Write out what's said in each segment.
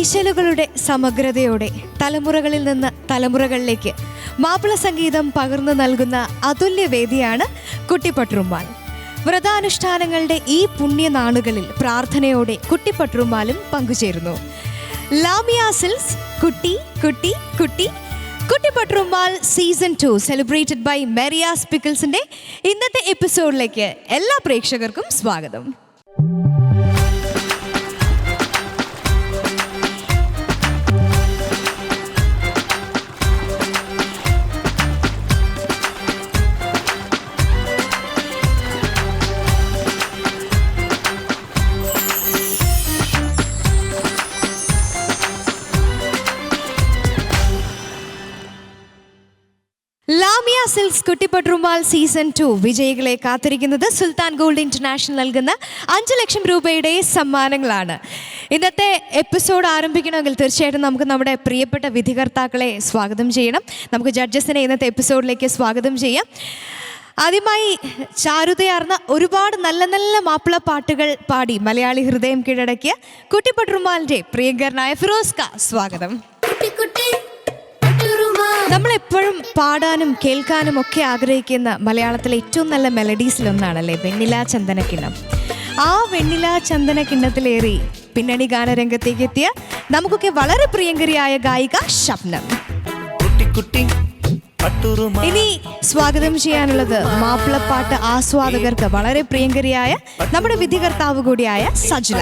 ഇശലുകളുടെ സമഗ്രതയോടെ തലമുറകളിൽ നിന്ന് തലമുറകളിലേക്ക് മാപ്പിള സംഗീതം പകർന്നു നൽകുന്ന അതുല്യവേദിയാണ് കുട്ടിപ്പട്ടുറുമ്മാൽ. വ്രതാനുഷ്ഠാനങ്ങളുടെ ഈ പുണ്യനാളുകളിൽ പ്രാർത്ഥനയോടെ കുട്ടിപ്പട്ടുറുമ്മാലും പങ്കുചേരുന്നു. ലാമിയ സിൽക്സ് കുട്ടി കുട്ടി കുട്ടി കുട്ടിപ്പട്ടുറുമ്മാൽ സീസൺ 2 സെലിബ്രേറ്റഡ് ബൈ മെറിയാസ് പിക്കിൾസിന്റെ ഇന്നത്തെ എപ്പിസോഡിലേക്ക് എല്ലാ പ്രേക്ഷകർക്കും സ്വാഗതം. ലാമിയ സിൽക്സ് കുട്ടിപ്പട്ടുറുമ്മാൽ സീസൺ 2 വിജയികളെ കാത്തിരിക്കുന്നത് സുൽത്താൻ ഗോൾഡ് ഇന്റർനാഷണൽ നൽകുന്ന 5 ലക്ഷം രൂപയുടെ സമ്മാനങ്ങളാണ്. ഇന്നത്തെ എപ്പിസോഡ് ആരംഭിക്കണമെങ്കിൽ തീർച്ചയായിട്ടും നമുക്ക് നമ്മുടെ പ്രിയപ്പെട്ട വിധികർത്താക്കളെ സ്വാഗതം ചെയ്യണം. നമുക്ക് ജഡ്ജസിനെ ഇന്നത്തെ എപ്പിസോഡിലേക്ക് സ്വാഗതം ചെയ്യാം. ആദ്യമായി ചാരുതയാർന്ന ഒരുപാട് നല്ല നല്ല മാപ്പിള പാട്ടുകൾ പാടി മലയാളി ഹൃദയം കീഴടക്കിയ കുട്ടിപ്പട്ടുറുമ്മാലിന്റെ പ്രിയങ്കരനായ ഫിറോസ്ക, സ്വാഗതം. നമ്മളെപ്പോഴും പാടാനും കേൾക്കാനും ഒക്കെ ആഗ്രഹിക്കുന്ന മലയാളത്തിലെ ഏറ്റവും നല്ല മെലഡീസിലൊന്നാണല്ലേ വെണ്ണില ചന്ദനക്കിണ്ണം. ആ വെണ്ണില ചന്ദനക്കിണ്ണത്തിലേറി പിന്നണി ഗാനരംഗത്തേക്ക് എത്തിയ നമുക്കൊക്കെ വളരെ പ്രിയങ്കരിയായ ഗായിക ഷബ്നം. ഇനി സ്വാഗതം ചെയ്യാനുള്ളത് മാപ്പിളപ്പാട്ട് ആസ്വാദകർക്ക് വളരെ പ്രിയങ്കരിയായ നമ്മുടെ വിധികർത്താവ് കൂടിയായ സജ്ല.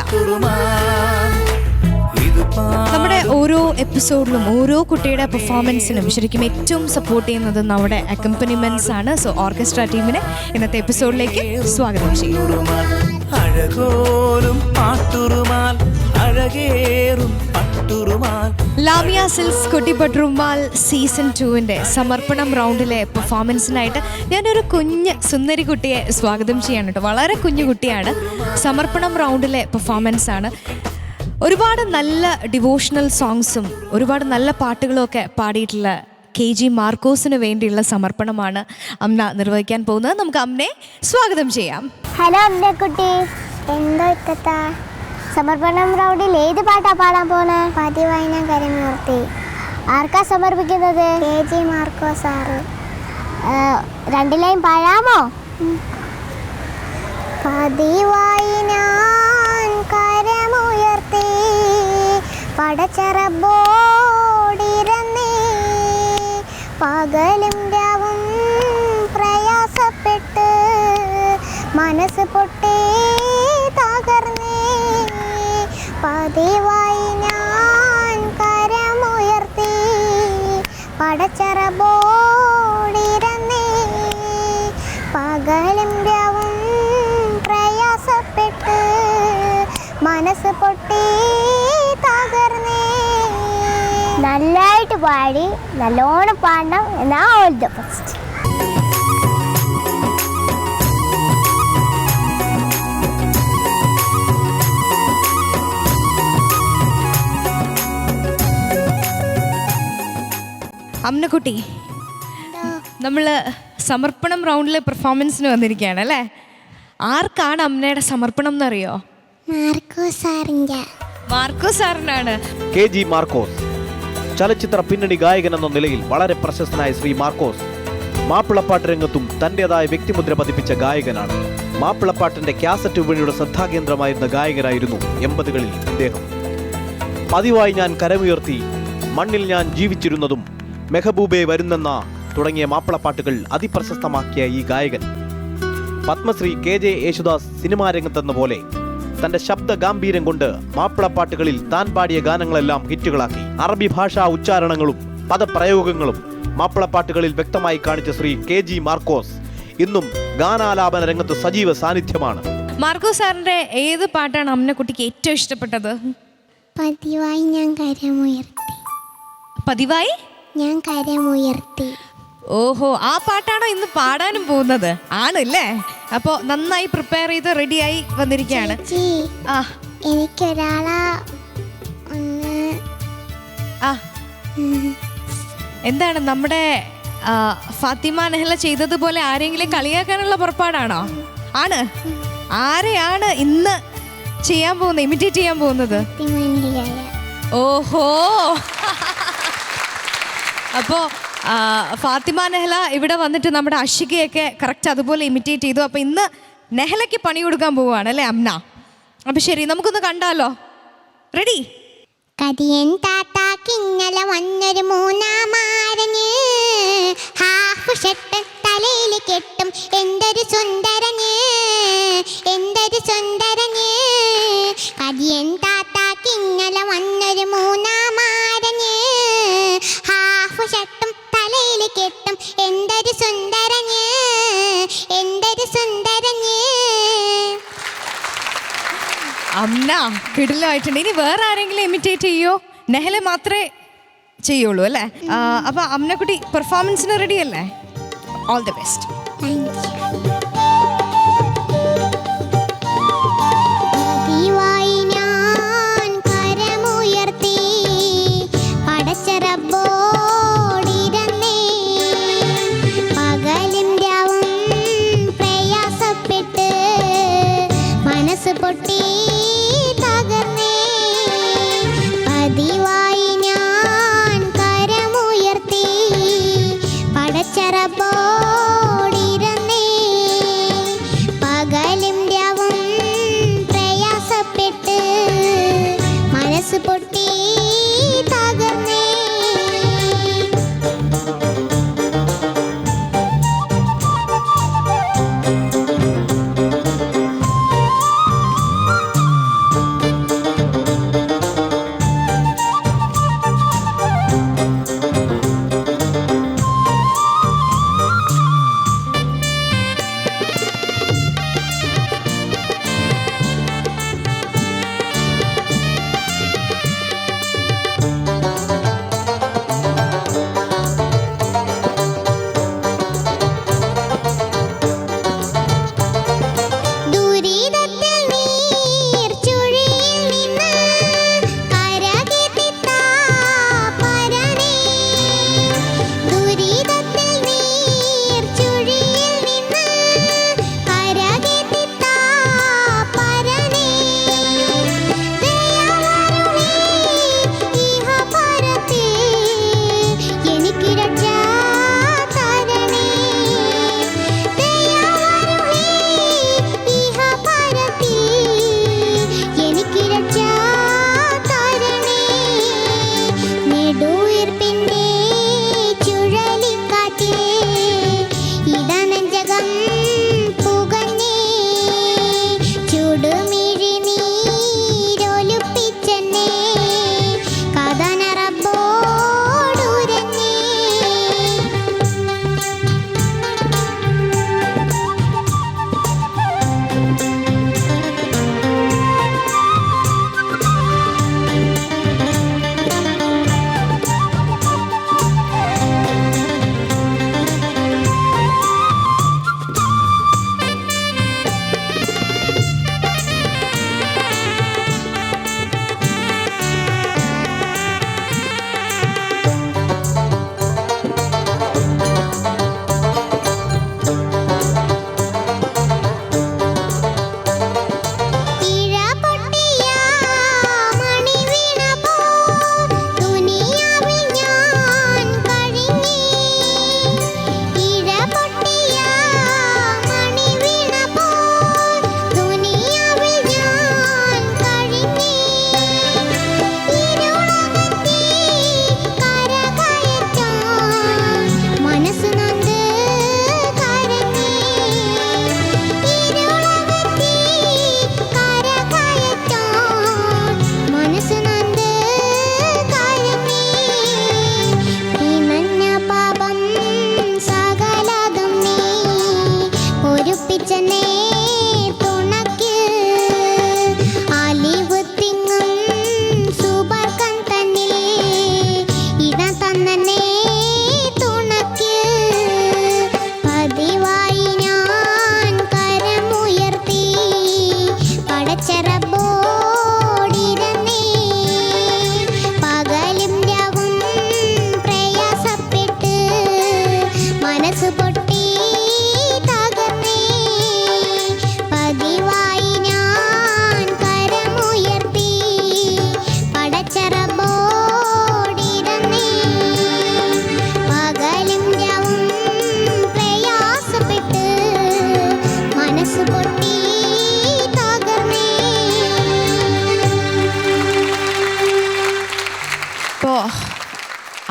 നമ്മുടെ ഓരോ എപ്പിസോഡിലും ഓരോ കുട്ടിയുടെ പെർഫോമൻസിനും ശരിക്കും ഏറ്റവും സപ്പോർട്ട് ചെയ്യുന്നത് നമ്മുടെ അക്കംപനിമെന്റ്സ് ആണ്. സോ ഓർക്കസ്ട്ര ടീമിനെ ഇന്നത്തെ എപ്പിസോഡിലേക്ക് സ്വാഗതം ചെയ്യും. ലാമിയ സിൽക്സ് കുട്ടിപ്പട്ടുറുമ്മാൽ സീസൺ 2 സമർപ്പണം റൗണ്ടിലെ പെർഫോമൻസിനായിട്ട് ഞാനൊരു കുഞ്ഞ് സുന്ദരി കുട്ടിയെ സ്വാഗതം ചെയ്യാണ് കേട്ടോ. വളരെ കുഞ്ഞു കുട്ടിയാണ്. സമർപ്പണം റൗണ്ടിലെ പെർഫോമൻസ് ആണ്. ഒരുപാട് നല്ല ഡിവോഷണൽ സോങ്സും ഒരുപാട് നല്ല പാട്ടുകളും ഒക്കെ പാടിയിട്ടുള്ള KG മാർക്കോസിന് വേണ്ടിയുള്ള സമർപ്പണമാണ് അമ്ന നിർവഹിക്കാൻ പോകുന്നത്. നമുക്ക് അമ്നയെ സ്വാഗതം ചെയ്യാം. ഹലോ അമ്നക്കുട്ടി, എന്തോ ഇത്തത്ത സമർപ്പണം റൗണ്ടിൽ ഏത് പാട്ടാ പാടാൻ പോണേ? പതിവായി ഞാൻ കരമുയർത്തി. ആർക്കാ സമർപ്പിക്കുന്നത്? KG Markose sir. 2 ലൈൻ പാടാമോ? പതിവായി ഞാൻ കരമുയർത്തി പടച്ചറബോടിരന്നേ പകലും രാവും പ്രയാസപ്പെട്ട് മനസ്സ് പൊട്ടേ തകർന്നേ. പതിവായി ഞാൻ കരമുയർത്തി പടച്ചറബോടിരന്നേ പകലും രാവും പ്രയാസപ്പെട്ട് മനസ്സ് പൊട്ടി തകർന്നേ. നല്ലതായിട്ട് പാടി നല്ലോണം പാടണം. എന്നാ ഓൾ ദ ബെസ്റ്റ്. അമ്നക്കുട്ടി, നമ്മള് സമർപ്പണം റൗണ്ടിലെ പെർഫോമൻസിന് വന്നിരിക്കുകയാണ് അല്ലേ? ആർക്കാണ് അമ്നയുടെ സമർപ്പണം എന്നറിയോ? മാർക്കോസ് സാറിനാണ്. KG മാർക്കോസ് ചലച്ചിത്ര പിന്നണി ഗായകൻ എന്ന നിലയിൽ വളരെ പ്രശസ്തനായ ശ്രീ മാർക്കോസ് മാപ്പിളപ്പാട്ട് രംഗത്തും തന്റേതായ വ്യക്തിമുദ്ര പതിപ്പിച്ച ഗായകനാണ്. മാപ്പിളപ്പാട്ടിന്റെ കാസറ്റ് വിപണിയുടെ ശ്രദ്ധാകേന്ദ്രമായിരുന്ന ഗായകനായിരുന്നു 80കളിൽ ഇദ്ദേഹം. പതിവായി ഞാൻ കരമുയർത്തി, മണ്ണിൽ ഞാൻ ജീവിച്ചിരുന്നതും, മെഹബൂബെ വരുന്നെന്ന തുടങ്ങിയ മാപ്പിളപ്പാട്ടുകൾ അതിപ്രശസ്തമാക്കിയ ഈ ഗായകൻ പത്മശ്രീ KJ യേശുദാസ് സിനിമാ രംഗത്തെന്ന പോലെ തന്റെ ശബ്ദ ഗാംഭീര്യം കൊണ്ട് മാപ്പിളപ്പാട്ടുകളിൽ താൻ പാടിയ ഗാനങ്ങളെല്ലാം ഹിറ്റുകളാക്കി. അറബി ഭാഷാ ഉച്ചാരണങ്ങളും പദപ്രയോഗങ്ങളും മാപ്പിളപ്പാട്ടുകളിൽ വ്യക്തമായി കാണിച്ച ശ്രീ KG മാർക്കോസ് ഇന്നും ഗാനാലാപന രംഗത്ത് സജീവ സാന്നിധ്യമാണ്. മാർക്കോസ് സാറിന്റെ ഏത് പാട്ടാണ് അമ്നക്കുട്ടിക്ക് ഏറ്റവും ഇഷ്ടപ്പെട്ടത്? പതിവായി ഞാൻ കരമുയർത്തി. പതിവായി ഞാൻ കരമുയർത്തി. ഓഹോ, ആ പാട്ടാണോ ഇന്ന് പാടാനും പോകുന്നത്? ആണല്ലേ? അപ്പോ നന്നായി പ്രിപ്പയർ ചെയ്ത് റെഡിയായി വന്നിരിക്കുകയാണ്. എനിക്കൊരാളാ എന്താണ് നമ്മുടെ ഫാത്തിമ നെഹ്ല ചെയ്തതുപോലെ ആരെങ്കിലും കളിയാക്കാനുള്ള പുറപ്പാടാണോ? ആണ്. ആരെയാണ് ഇന്ന് ചെയ്യാൻ പോകുന്നത്, ഇമിറ്റേറ്റ് ചെയ്യാൻ പോകുന്നത്? ഓഹോ. അപ്പോൾ ഫാത്തിമ നെഹ്ല ഇവിടെ വന്നിട്ട് നമ്മുടെ അഷികയൊക്കെ കറക്റ്റ് അതുപോലെ ഇമിറ്റേറ്റ് ചെയ്തു. അപ്പോൾ ഇന്ന് നെഹ്ലയ്ക്ക് പണി കൊടുക്കാൻ പോവുകയാണ് അല്ലേ അമ്ന? അപ്പം ശരി, നമുക്കൊന്ന് കണ്ടാലോ? റെഡി? കതിയൻ താത്താക്കിന്നലെ വന്നൊരു മൂന്നാമാരന്, ഹാഫ് ഷർട്ട് തലയിൽ കെട്ടും എന്തൊരു സുന്ദരന്, എന്തൊരു സുന്ദരന്. കതിയൻ താത്താക്കിന്നലെ വന്നൊരു മൂന്നാമാരന്, ഹാഫ് ഷർട്ടും തലയിൽ കെട്ടും എന്തൊരു സുന്ദരന്, എന്തൊരു സുന്ദരന്. അമ്ന കിടിലമായിട്ടുണ്ട്. ഇനി വേറെ ആരെങ്കിലും ഇമിറ്റേറ്റ് ചെയ്യോ? നെഹ്ല മാത്രമേ ചെയ്യുള്ളൂ അല്ലേ? അപ്പോൾ അമ്നക്കുട്ടി പെർഫോമൻസിന് റെഡി അല്ലേ? All the best. പൊട്ടി തകർന്നേ, പതിവായി ഞാൻ കരമുയർത്തി പടച്ചറബോടിരുന്നേ.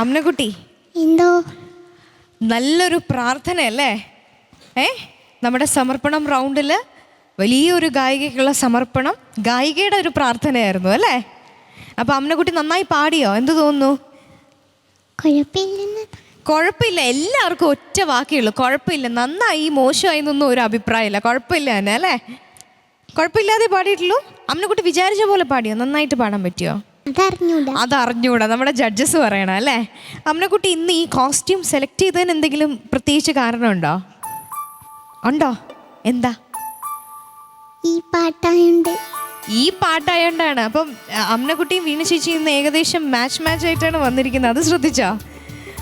അമ്നക്കുട്ടി, എന്തോ നല്ലൊരു പ്രാർത്ഥനയല്ലേ? നമ്മുടെ സമർപ്പണം റൗണ്ടിൽ വലിയൊരു ഗായികയ്ക്കുള്ള സമർപ്പണം ഗായികയുടെ ഒരു പ്രാർത്ഥനയായിരുന്നു അല്ലേ? അപ്പോൾ അമ്നക്കുട്ടി നന്നായി പാടിയോ? എന്ത് തോന്നുന്നു? കുഴപ്പമില്ല, എല്ലാവർക്കും ഒറ്റ വാക്കേയുള്ളൂ, കുഴപ്പമില്ല. നന്നായി മോശമായി എന്നൊന്നും ഒരു അഭിപ്രായമില്ല, കുഴപ്പമില്ല തന്നെ അല്ലേ? കുഴപ്പമില്ലാതെ പാടിയിട്ടുള്ളൂ. അമ്നക്കുട്ടി വിചാരിച്ച പോലെ പാടിയോ? നന്നായിട്ട് പാടാൻ പറ്റിയോ? അതറിഞ്ഞൂടാ, നമ്മുടെ ജഡ്ജസ് പറയണം അല്ലേ? അമ്നക്കുട്ടി ഇന്ന് ഈ കോസ്റ്റ്യൂം സെലക്ട് ചെയ്തതിന് എന്തെങ്കിലും പ്രത്യേകിച്ച് കാരണമുണ്ടോ? ഉണ്ടോ? എന്താ? ഈ പാട്ടായോണ്ടാണ്. അപ്പം അമ്നക്കുട്ടിയും വീണ ചേച്ചി ഇന്ന് ഏകദേശം മാച്ച് ആയിട്ടാണ് വന്നിരിക്കുന്നത്, അത് ശ്രദ്ധിച്ചോ?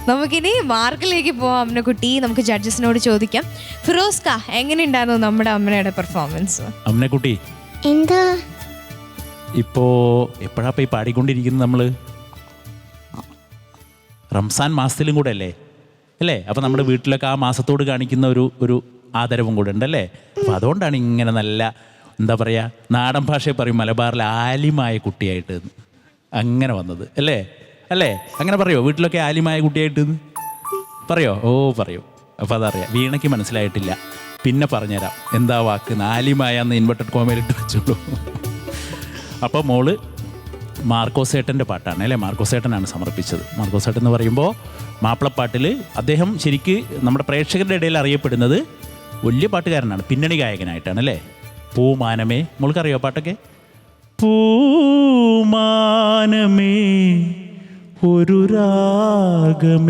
നമുക്കിനി മാർക്കിലേക്ക് പോവാം. അമ്നക്കുട്ടി, നമുക്ക് ജഡ്ജസിനോട് ചോദിക്കാം. ഫിറോസ്ക, എങ്ങനെയുണ്ടായിരുന്നു നമ്മുടെ അമ്മയുടെ പെർഫോമൻസ്? അമ്നക്കുട്ടി, എന്താ ഇപ്പോ എപ്പോഴാ പോയി പാടിക്കൊണ്ടിരിക്കുന്നത്? നമ്മള് റംസാൻ മാസത്തിലും കൂടെ അല്ലേ? അപ്പൊ നമ്മുടെ വീട്ടിലൊക്കെ ആ മാസത്തോട് കാണിക്കുന്ന ഒരു ആദരവും കൂടെ ഉണ്ടല്ലേ? അപ്പൊ അതുകൊണ്ടാണ് ഇങ്ങനെ നല്ല എന്താ പറയാ, നാടൻ ഭാഷയെ പറയും മലബാറിലെ ആലിമായ കുട്ടിയായിട്ട് അങ്ങനെ വന്നത് അല്ലേ? അങ്ങനെ പറയോ? വീട്ടിലൊക്കെ ആലിമായ കുട്ടിയായിട്ട് പറയോ? പറയൂ. അപ്പോൾ അതറിയാം. വീണയ്ക്ക് മനസ്സിലായിട്ടില്ല, പിന്നെ പറഞ്ഞുതരാം എന്താ വാക്ക്. ആലിമായ എന്ന് ഇൻവെർട്ടഡ് കോമയിലിട്ട് വെച്ചോളൂ. അപ്പോൾ മോള് മാർക്കോസേട്ടൻ്റെ പാട്ടാണ് അല്ലേ? മാർക്കോസേട്ടനാണ് സമർപ്പിച്ചത്. മാർക്കോസേട്ടൻ എന്ന് പറയുമ്പോൾ മാപ്പിളപ്പാട്ടിൽ അദ്ദേഹം ശരിക്ക് നമ്മുടെ പ്രേക്ഷകരുടെ ഇടയിൽ അറിയപ്പെടുന്നത് വലിയ പാട്ടുകാരനാണ്, പിന്നണി ഗായകനായിട്ടാണ് അല്ലേ? പൂമാനമേ, മോൾക്കറിയോ പാട്ടൊക്കെ? പൂമാനമേ ഒരു രാഗമേഘം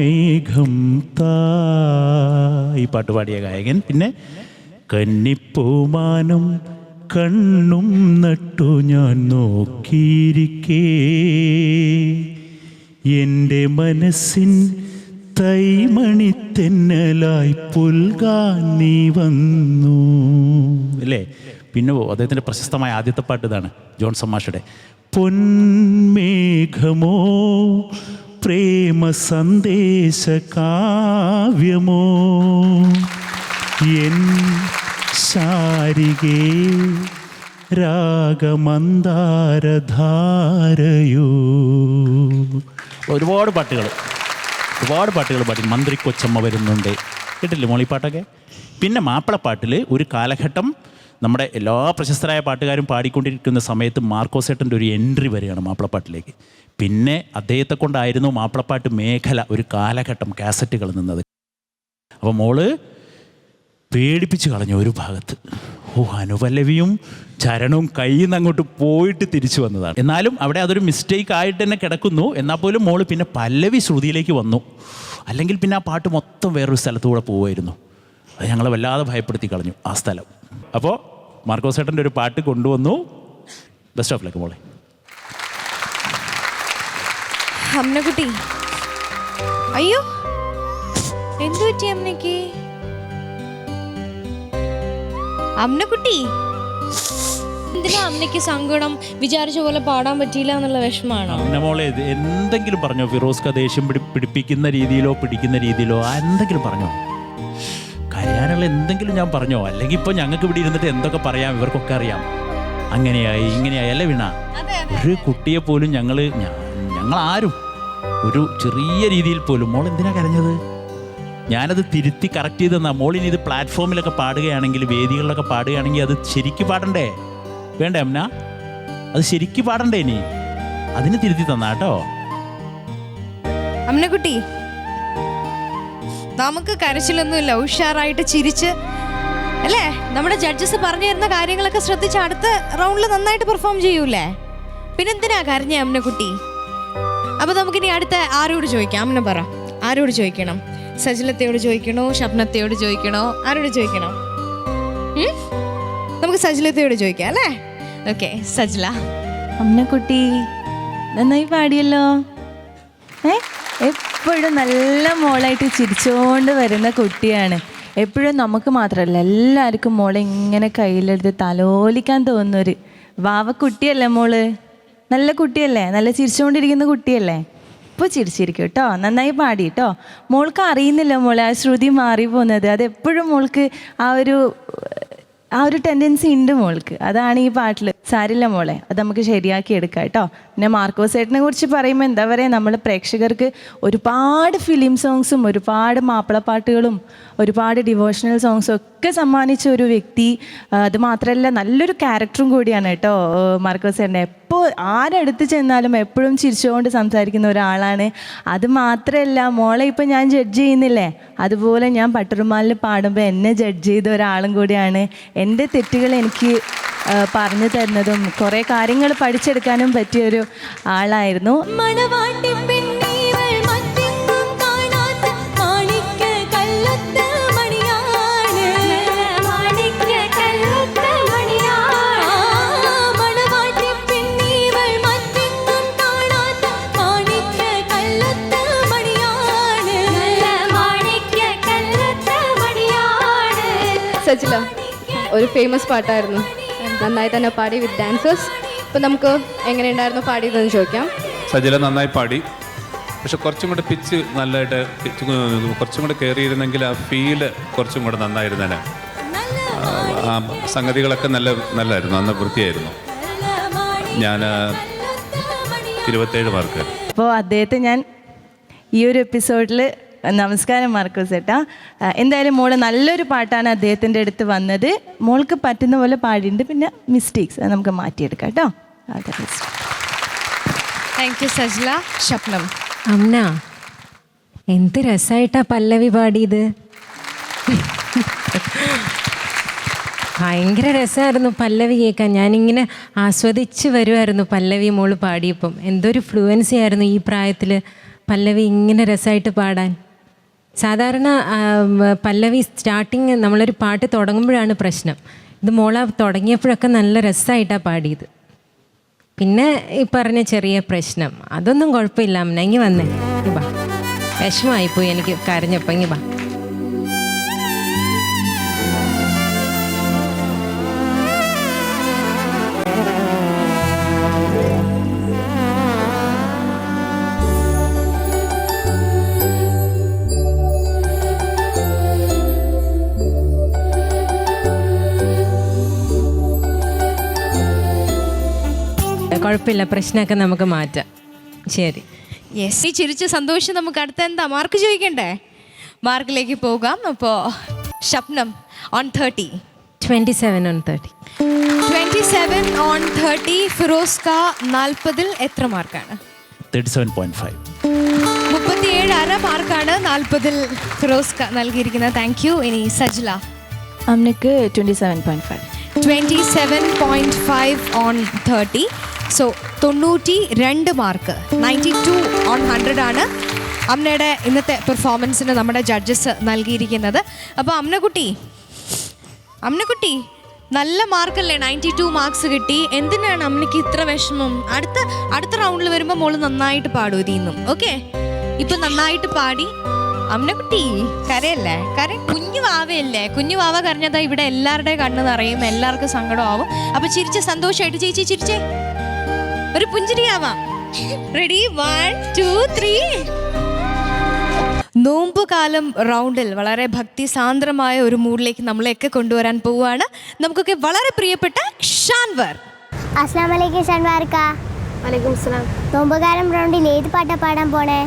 താ, ഈ പാട്ട് പാടിയ ഗായകൻ. പിന്നെ കന്നിപ്പൂമാനം കണ്ണും നട്ടു ഞാൻ നോക്കിയിരിക്കേ, എൻ്റെ മനസ്സിൻ തൈമണിത്തെന്നലായി പുൽകാൻ നീ വന്നു അല്ലേ? പിന്നെ അദ്ദേഹത്തിൻ്റെ പ്രശസ്തമായ ആദ്യത്തെ പാട്ട് ഇതാണ്, ജോൺസൺ മാഷയുടെ പൊന്മേഘമോ പ്രേമ സന്ദേശ കാവ്യമോ എൻ ശാരികേ രാഗമന്ദാരധാരയോ. ഒരുപാട് പാട്ടുകൾ പാടി. മന്ത്രി കൊച്ചമ്മ വരുന്നുണ്ട്, കേട്ടില്ലേ മോളി പാട്ടൊക്കെ? പിന്നെ മാപ്പിളപ്പാട്ടിൽ ഒരു കാലഘട്ടം നമ്മുടെ എല്ലാ പ്രശസ്തരായ പാട്ടുകാരും പാടിക്കൊണ്ടിരിക്കുന്ന സമയത്ത് മാർക്കോസേട്ടൻ്റെ ഒരു എൻട്രി വരികയാണ് മാപ്പിളപ്പാട്ടിലേക്ക്. പിന്നെ അദ്ദേഹത്തെ കൊണ്ടായിരുന്നു മാപ്പിളപ്പാട്ട് മേഖല ഒരു കാലഘട്ടം കാസറ്റുകൾ നിന്നത്. അപ്പോൾ മോള് പേടിപ്പിച്ച് കളഞ്ഞു ഒരു ഭാഗത്ത്. അനുപല്ലവിയും ചരണവും കയ്യിൽ നിന്ന് അങ്ങോട്ട് പോയിട്ട് തിരിച്ചു വന്നതാണ്. എന്നാലും അവിടെ അതൊരു മിസ്റ്റേക്ക് ആയിട്ട് തന്നെ കിടക്കുന്നു. എന്നാൽ പോലും മോള് പിന്നെ പല്ലവി ശ്രുതിയിലേക്ക് വന്നു, അല്ലെങ്കിൽ പിന്നെ ആ പാട്ട് മൊത്തം വേറൊരു സ്ഥലത്തൂടെ പോവുമായിരുന്നു. അത് ഞങ്ങളെ വല്ലാതെ ഭയപ്പെടുത്തി കളഞ്ഞു ആ സ്ഥലം. അപ്പോൾ മാർക്കോസേട്ടൻ്റെ ഒരു പാട്ട് കൊണ്ടുവന്നു. ബെസ്റ്റ് ഓഫ് ലക്ക് മോളെ. അമ്നക്കുട്ടി, അയ്യോ എന്തു പറ്റി അമ്മയ്ക്ക്? അമ്നക്കുട്ടി, എന്തിനാ അമ്മയ്ക്ക് സങ്കടം? വിചാരിച്ച പോലെ പാടാൻ പറ്റിയില്ല എന്നുള്ള വിഷമാണോ? അമ്മ മോളെ എന്തെങ്കിലും പറഞ്ഞോ? ഫിറോസ്ക ദേഷ്യം പിടിപ്പിക്കുന്ന രീതിയിലോ പിടിക്കുന്ന രീതിയിലോ എന്തെങ്കിലും പറഞ്ഞോ? കരയാനുള്ള എന്തെങ്കിലും ഞാൻ പറഞ്ഞോ? അല്ലെങ്കിൽ ഇപ്പോൾ ഞങ്ങൾക്ക് ഇവിടെ ഇരുന്നിട്ട് എന്തൊക്കെ പറയാം, ഇവർക്കൊക്കെ അറിയാം. അങ്ങനെയായി ഇങ്ങനെയായി അല്ലേ വീണ? ഒരു കുട്ടിയെ പോലും ഞങ്ങളാരും ഒരു ചെറിയ രീതിയിൽ പോലും മോൾ എന്തിനാ കരഞ്ഞത്? ഞാനത് തിരുത്തി കറക്റ്റ് ചെയ്ത് തന്നാ. മോളിനി ഇത് പ്ലാറ്റ്ഫോമിലൊക്കെ പാടുകയാണെങ്കിൽ, വേദികളിലൊക്കെ പാടുകയാണെങ്കിൽ അത് ശരിക്ക് പാടണ്ടേ? വേണ്ടേ അമ്ന? അത് ശരിക്ക് പാടണ്ടേ? ഇനി അതിന് തിരുത്തി തന്നാ കേട്ടോ. അമ്നക്കുട്ടി, നമുക്ക് കരച്ചിലൊന്നുമില്ല, ഉഷാറായിട്ട് ചിരിച്ച് അല്ലേ? നമ്മുടെ ജഡ്ജസ് പറഞ്ഞു തരുന്ന കാര്യങ്ങളൊക്കെ ശ്രദ്ധിച്ച് അടുത്ത റൗണ്ടിൽ നന്നായിട്ട് പെർഫോം ചെയ്യൂലേ? പിന്നെന്തിനാ കരഞ്ഞ അമ്നക്കുട്ടി? അപ്പൊ നമുക്കിനി അടുത്ത ആരോട് ചോദിക്കാം? അമ്ന പറ, ആരോട് ചോദിക്കണം? സജിലത്തയോട് ചോദിക്കണോ? ഷപ്നത്തയോട് ചോദിക്കണോ? ആരോട് ചോദിക്കണോ? നമുക്ക് സജിലത്തയോട് ചോദിക്കാം അല്ലേ? ഓക്കെ, സജില. അമ്നക്കുട്ടി നന്നായി പാടിയല്ലോ. എപ്പോഴും നല്ല മോളായിട്ട് ചിരിച്ചുകൊണ്ട് വരുന്ന കുട്ടിയാണ്. എപ്പോഴും നമുക്ക് മാത്രമല്ല എല്ലാവർക്കും മോളെ ഇങ്ങനെ കയ്യിലെടുത്ത് തലോലിക്കാൻ തോന്നുന്നൊരു വാവക്കുട്ടിയല്ലേ മോള്? നല്ല കുട്ടിയല്ലേ? നല്ല ചിരിച്ചുകൊണ്ടിരിക്കുന്ന കുട്ടിയല്ലേ? ഇപ്പോൾ ചിരിച്ചിരിക്കും കേട്ടോ. നന്നായി പാടി കേട്ടോ. മോൾക്ക് അറിയുന്നില്ല മോളെ ആ ശ്രുതി മാറി പോകുന്നത്. അതെപ്പോഴും മോൾക്ക് ആ ഒരു ടെൻഡൻസി ഉണ്ട് മോൾക്ക്. അതാണ് ഈ പാട്ടിൽ സാരില്ല മോളെ, അത് നമുക്ക് ശരിയാക്കി എടുക്കാം കേട്ടോ. പിന്നെ മാർക്കോസ് ചേട്ടനെ കുറിച്ച് പറയുമ്പോൾ എന്താ പറയുക, നമ്മൾ പ്രേക്ഷകർക്ക് ഒരുപാട് ഫിലിം സോങ്സും ഒരുപാട് മാപ്പിളപ്പാട്ടുകളും ഒരുപാട് ഡിവോഷണൽ സോങ്സും ഒക്കെ സമ്മാനിച്ച ഒരു വ്യക്തി. അതുമാത്രമല്ല നല്ലൊരു ക്യാരക്ടറും കൂടിയാണ് കേട്ടോ മാർക്കോസ് ചേട്ടനെ. എപ്പോൾ ആരെടുത്ത് ചെന്നാലും എപ്പോഴും ചിരിച്ചുകൊണ്ട് സംസാരിക്കുന്ന ഒരാളാണ്. അത് മാത്രമല്ല മോളെ ഇപ്പം ഞാൻ ജഡ്ജ് ചെയ്യുന്നില്ലേ, അതുപോലെ ഞാൻ പട്ടുറുമാലിൽ പാടുമ്പോൾ എന്നെ ജഡ്ജ് ചെയ്ത ഒരാളും കൂടിയാണ്. എൻ്റെ തെറ്റുകൾ എനിക്ക് പറഞ്ഞു തരുന്നതും കുറേ കാര്യങ്ങൾ പഠിച്ചെടുക്കാനും പറ്റിയൊരു ആളായിരുന്നു. സജില ഒരു ഫേമസ് പാട്ടായിരുന്നു, നന്നായി തന്നെ പാടി വിത്ത് ഡാൻസേഴ്സ്. ഇപ്പം നമുക്ക് എങ്ങനെയുണ്ടായിരുന്നു പാടിയതെന്ന് ചോദിക്കാം. സജില നന്നായി പാടി, പക്ഷെ കുറച്ചും കൂടെ പിച്ച് നല്ലതായിട്ട് കുറച്ചും കൂടെ കയറിയിരുന്നെങ്കിൽ ആ ഫീല് കുറച്ചും കൂടെ നന്നായിരുന്നേനെ. ആ സംഗതികളൊക്കെ നല്ലായിരുന്നു, അന്ന് വൃത്തിയായിരുന്നു. ഞാൻ 27 മാർക്ക്. അപ്പോൾ അദ്ദേഹത്തെ ഞാൻ ഈ ഒരു എപ്പിസോഡിൽ നമസ്കാരം മാർക്കോസ് ചേട്ടാ. എന്തായാലും മോള് നല്ലൊരു പാട്ടാണ് അദ്ദേഹത്തിൻ്റെ അടുത്ത് വന്നത്. മോൾക്ക് പറ്റുന്ന പോലെ പാടിയിട്ടുണ്ട്, പിന്നെ മിസ്റ്റേക്സ് നമുക്ക് മാറ്റിയെടുക്കാം കേട്ടോ. Thank you Sajla. ഷപ്നം. അമ്ന, എന്ത് രസമായിട്ടാ പല്ലവി പാടിയത്. ഭയങ്കര രസമായിരുന്നു പല്ലവി കേൾക്കാൻ. ഞാനിങ്ങനെ ആസ്വദിച്ച് വരുമായിരുന്നു പല്ലവി മോള് പാടിയപ്പം. എന്തൊരു ഫ്ലുവൻസി ആയിരുന്നു ഈ പ്രായത്തിൽ പല്ലവി ഇങ്ങനെ രസമായിട്ട് പാടാൻ. സാധാരണ പല്ലവി സ്റ്റാർട്ടിങ് നമ്മളൊരു പാട്ട് തുടങ്ങുമ്പോഴാണ് പ്രശ്നം. ഇത് മോള തുടങ്ങിയപ്പോഴൊക്കെ നല്ല രസമായിട്ടാണ് പാടിയത്. പിന്നെ ഈ പറഞ്ഞ ചെറിയ പ്രശ്നം അതൊന്നും കുഴപ്പമില്ല അമ്മ. ഇങ്ങി വന്നേ, ഇങ്ങി വാ. വിഷമമായിപ്പോയി എനിക്ക് കരഞ്ഞപ്പോൾ. ഇങ്ങി വാ. കുഴപ്പമില്ല, പ്രശ്നമൊക്കെ നമുക്ക് മാറ്റാം. ശരി. യെസ്, ഈ ചിരിച്ച് സന്തോഷം. നമുക്ക് അടുത്ത എന്താ മാർക്ക് ചോദിക്കണ്ടേ? മാർക്കിലേക്ക് പോകാം. അപ്പോൾ ഷപ്നം ഓൺ 30. 27 on 30. 27 on 30. ഫിറോസ്ക 40-ൽ എത്ര മാർക്കാണ്? 37.5. 37.5 മാർക്കാണ് 40-ൽ ഫിറോസ്ക നൽകിയിരിക്കുന്നത്. Thank you. ഇനി സജ്ല. അമ്മക്ക് 27.5. 27.5 on 30. So 92 mark. 92 on 100 ആണ് അമ്നയുടെ ഇന്നത്തെ പെർഫോമൻസിന് നമ്മുടെ ജഡ്ജസ് നൽകിയിരിക്കുന്നത്. അപ്പോൾ അമ്നക്കുട്ടി നല്ല മാർക്കല്ലേ, 92 മാർക്സ് കിട്ടി. എന്തിനാണ് അമ്നയ്ക്ക് ഇത്ര വിഷമം? അടുത്ത റൗണ്ടിൽ വരുമ്പോൾ മോള് നന്നായിട്ട് പാടും ഇതിന്നും. ഓക്കെ, ഇപ്പം നന്നായിട്ട് പാടി. അമ്നക്കുട്ടി കരയല്ലേ, കുഞ്ഞു വാവയല്ലേ. കുഞ്ഞു വാവ കരഞ്ഞതാ ഇവിടെ എല്ലാവരുടെയും കണ്ണ് നിറയും, എല്ലാവർക്കും സങ്കടമാവും. അപ്പൊ ചിരിച്ച സന്തോഷമായിട്ട് ചേച്ചി ചിരിച്ചേ, ഒരു പുഞ്ചിരിയാവാം. റെഡി? 1 2 3. നോമ്പുകാലം റൗണ്ടിൽ വളരെ ഭക്തിസാന്ദ്രമായ ഒരു മൂഡിലേക്ക് നമ്മളെയൊക്കെ കൊണ്ടുവരാൻ പോവുകയാണ് നമുക്കൊക്കെ വളരെ പ്രിയപ്പെട്ട ഷാൻവർ. അസ്സലാമു അലൈക്കും ഷാൻവാർക്ക. വലൈക്കും സ്ലാം. നോമ്പുകാലം റൗണ്ടിൽ ഏത് പാട്ടാ പാടാൻ പോണേ?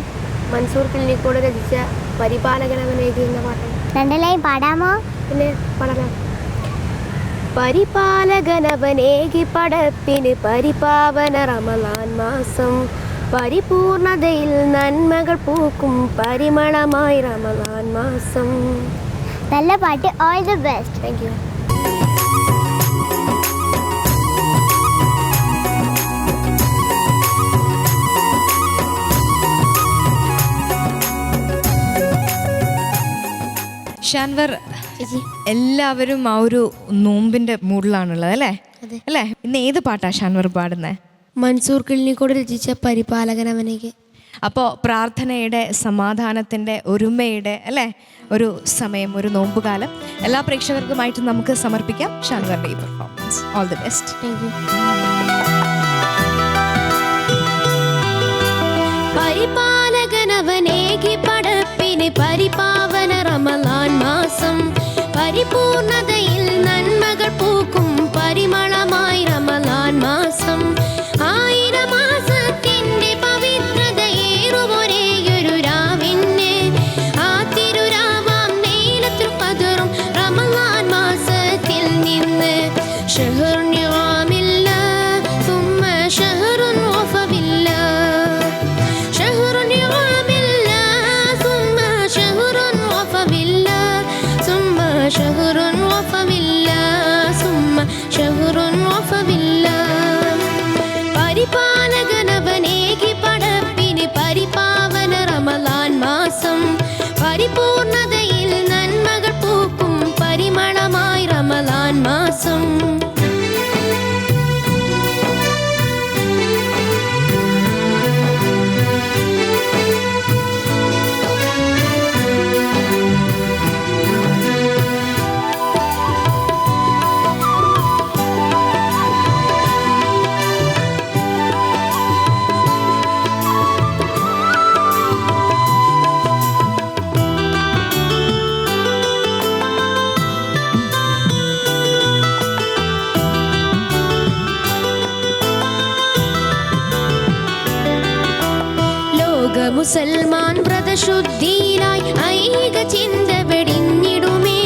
മൻസൂർ കിള്ളിക്കോട് രചിച്ച പരിപാലകനവനേകി എന്ന പാട്ട്. 2 ലൈൻ പാടാമോ? പിന്നെ പാടാം. പരിപാലകനവനേകി പടപ്പിന് പരിപാവന റമളാൻ മാസം, പരിപൂർണതയിൽ നന്മകൾ പൂക്കും പരിമളമായി റമളാൻ മാസം. നല്ല പാട്ട്. All the best. Thank you. Shanvar, എല്ലാവരും ആ ഒരു നോമ്പിന്റെ മൂഡിലാണുള്ളത് അല്ലേ? അല്ലേ? ഇന്ന് ഏത് പാട്ടാ ഷാൻവർ പാടുന്നത്? മൻസൂർ കിള്ളിക്കോട് രചിച്ച പരിപാലകനവനേകി. അപ്പോൾ പ്രാർത്ഥനയുടെ, സമാധാനത്തിൻ്റെ, ഒരുമയുടെ അല്ലേ ഒരു സമയം, ഒരു നോമ്പുകാലം എല്ലാ പ്രേക്ഷകർക്കുമായിട്ട് നമുക്ക് സമർപ്പിക്കാം ഷാൻവറിൻ്റെ ഈ performance. All the best. Thank you. പരിപാലകനവനേകി പടപ്പിന് പരിപാവന റമളാൻ മാസം, പരിപൂർണതയിൽ നന്മകൾ പൂക്കും പരിമളമായി റമളാൻ മുസൽമാൻ വ്രതശുദ്ധിയിലായി ഐക ചിന്ത വെടിഞ്ഞിടുമേ.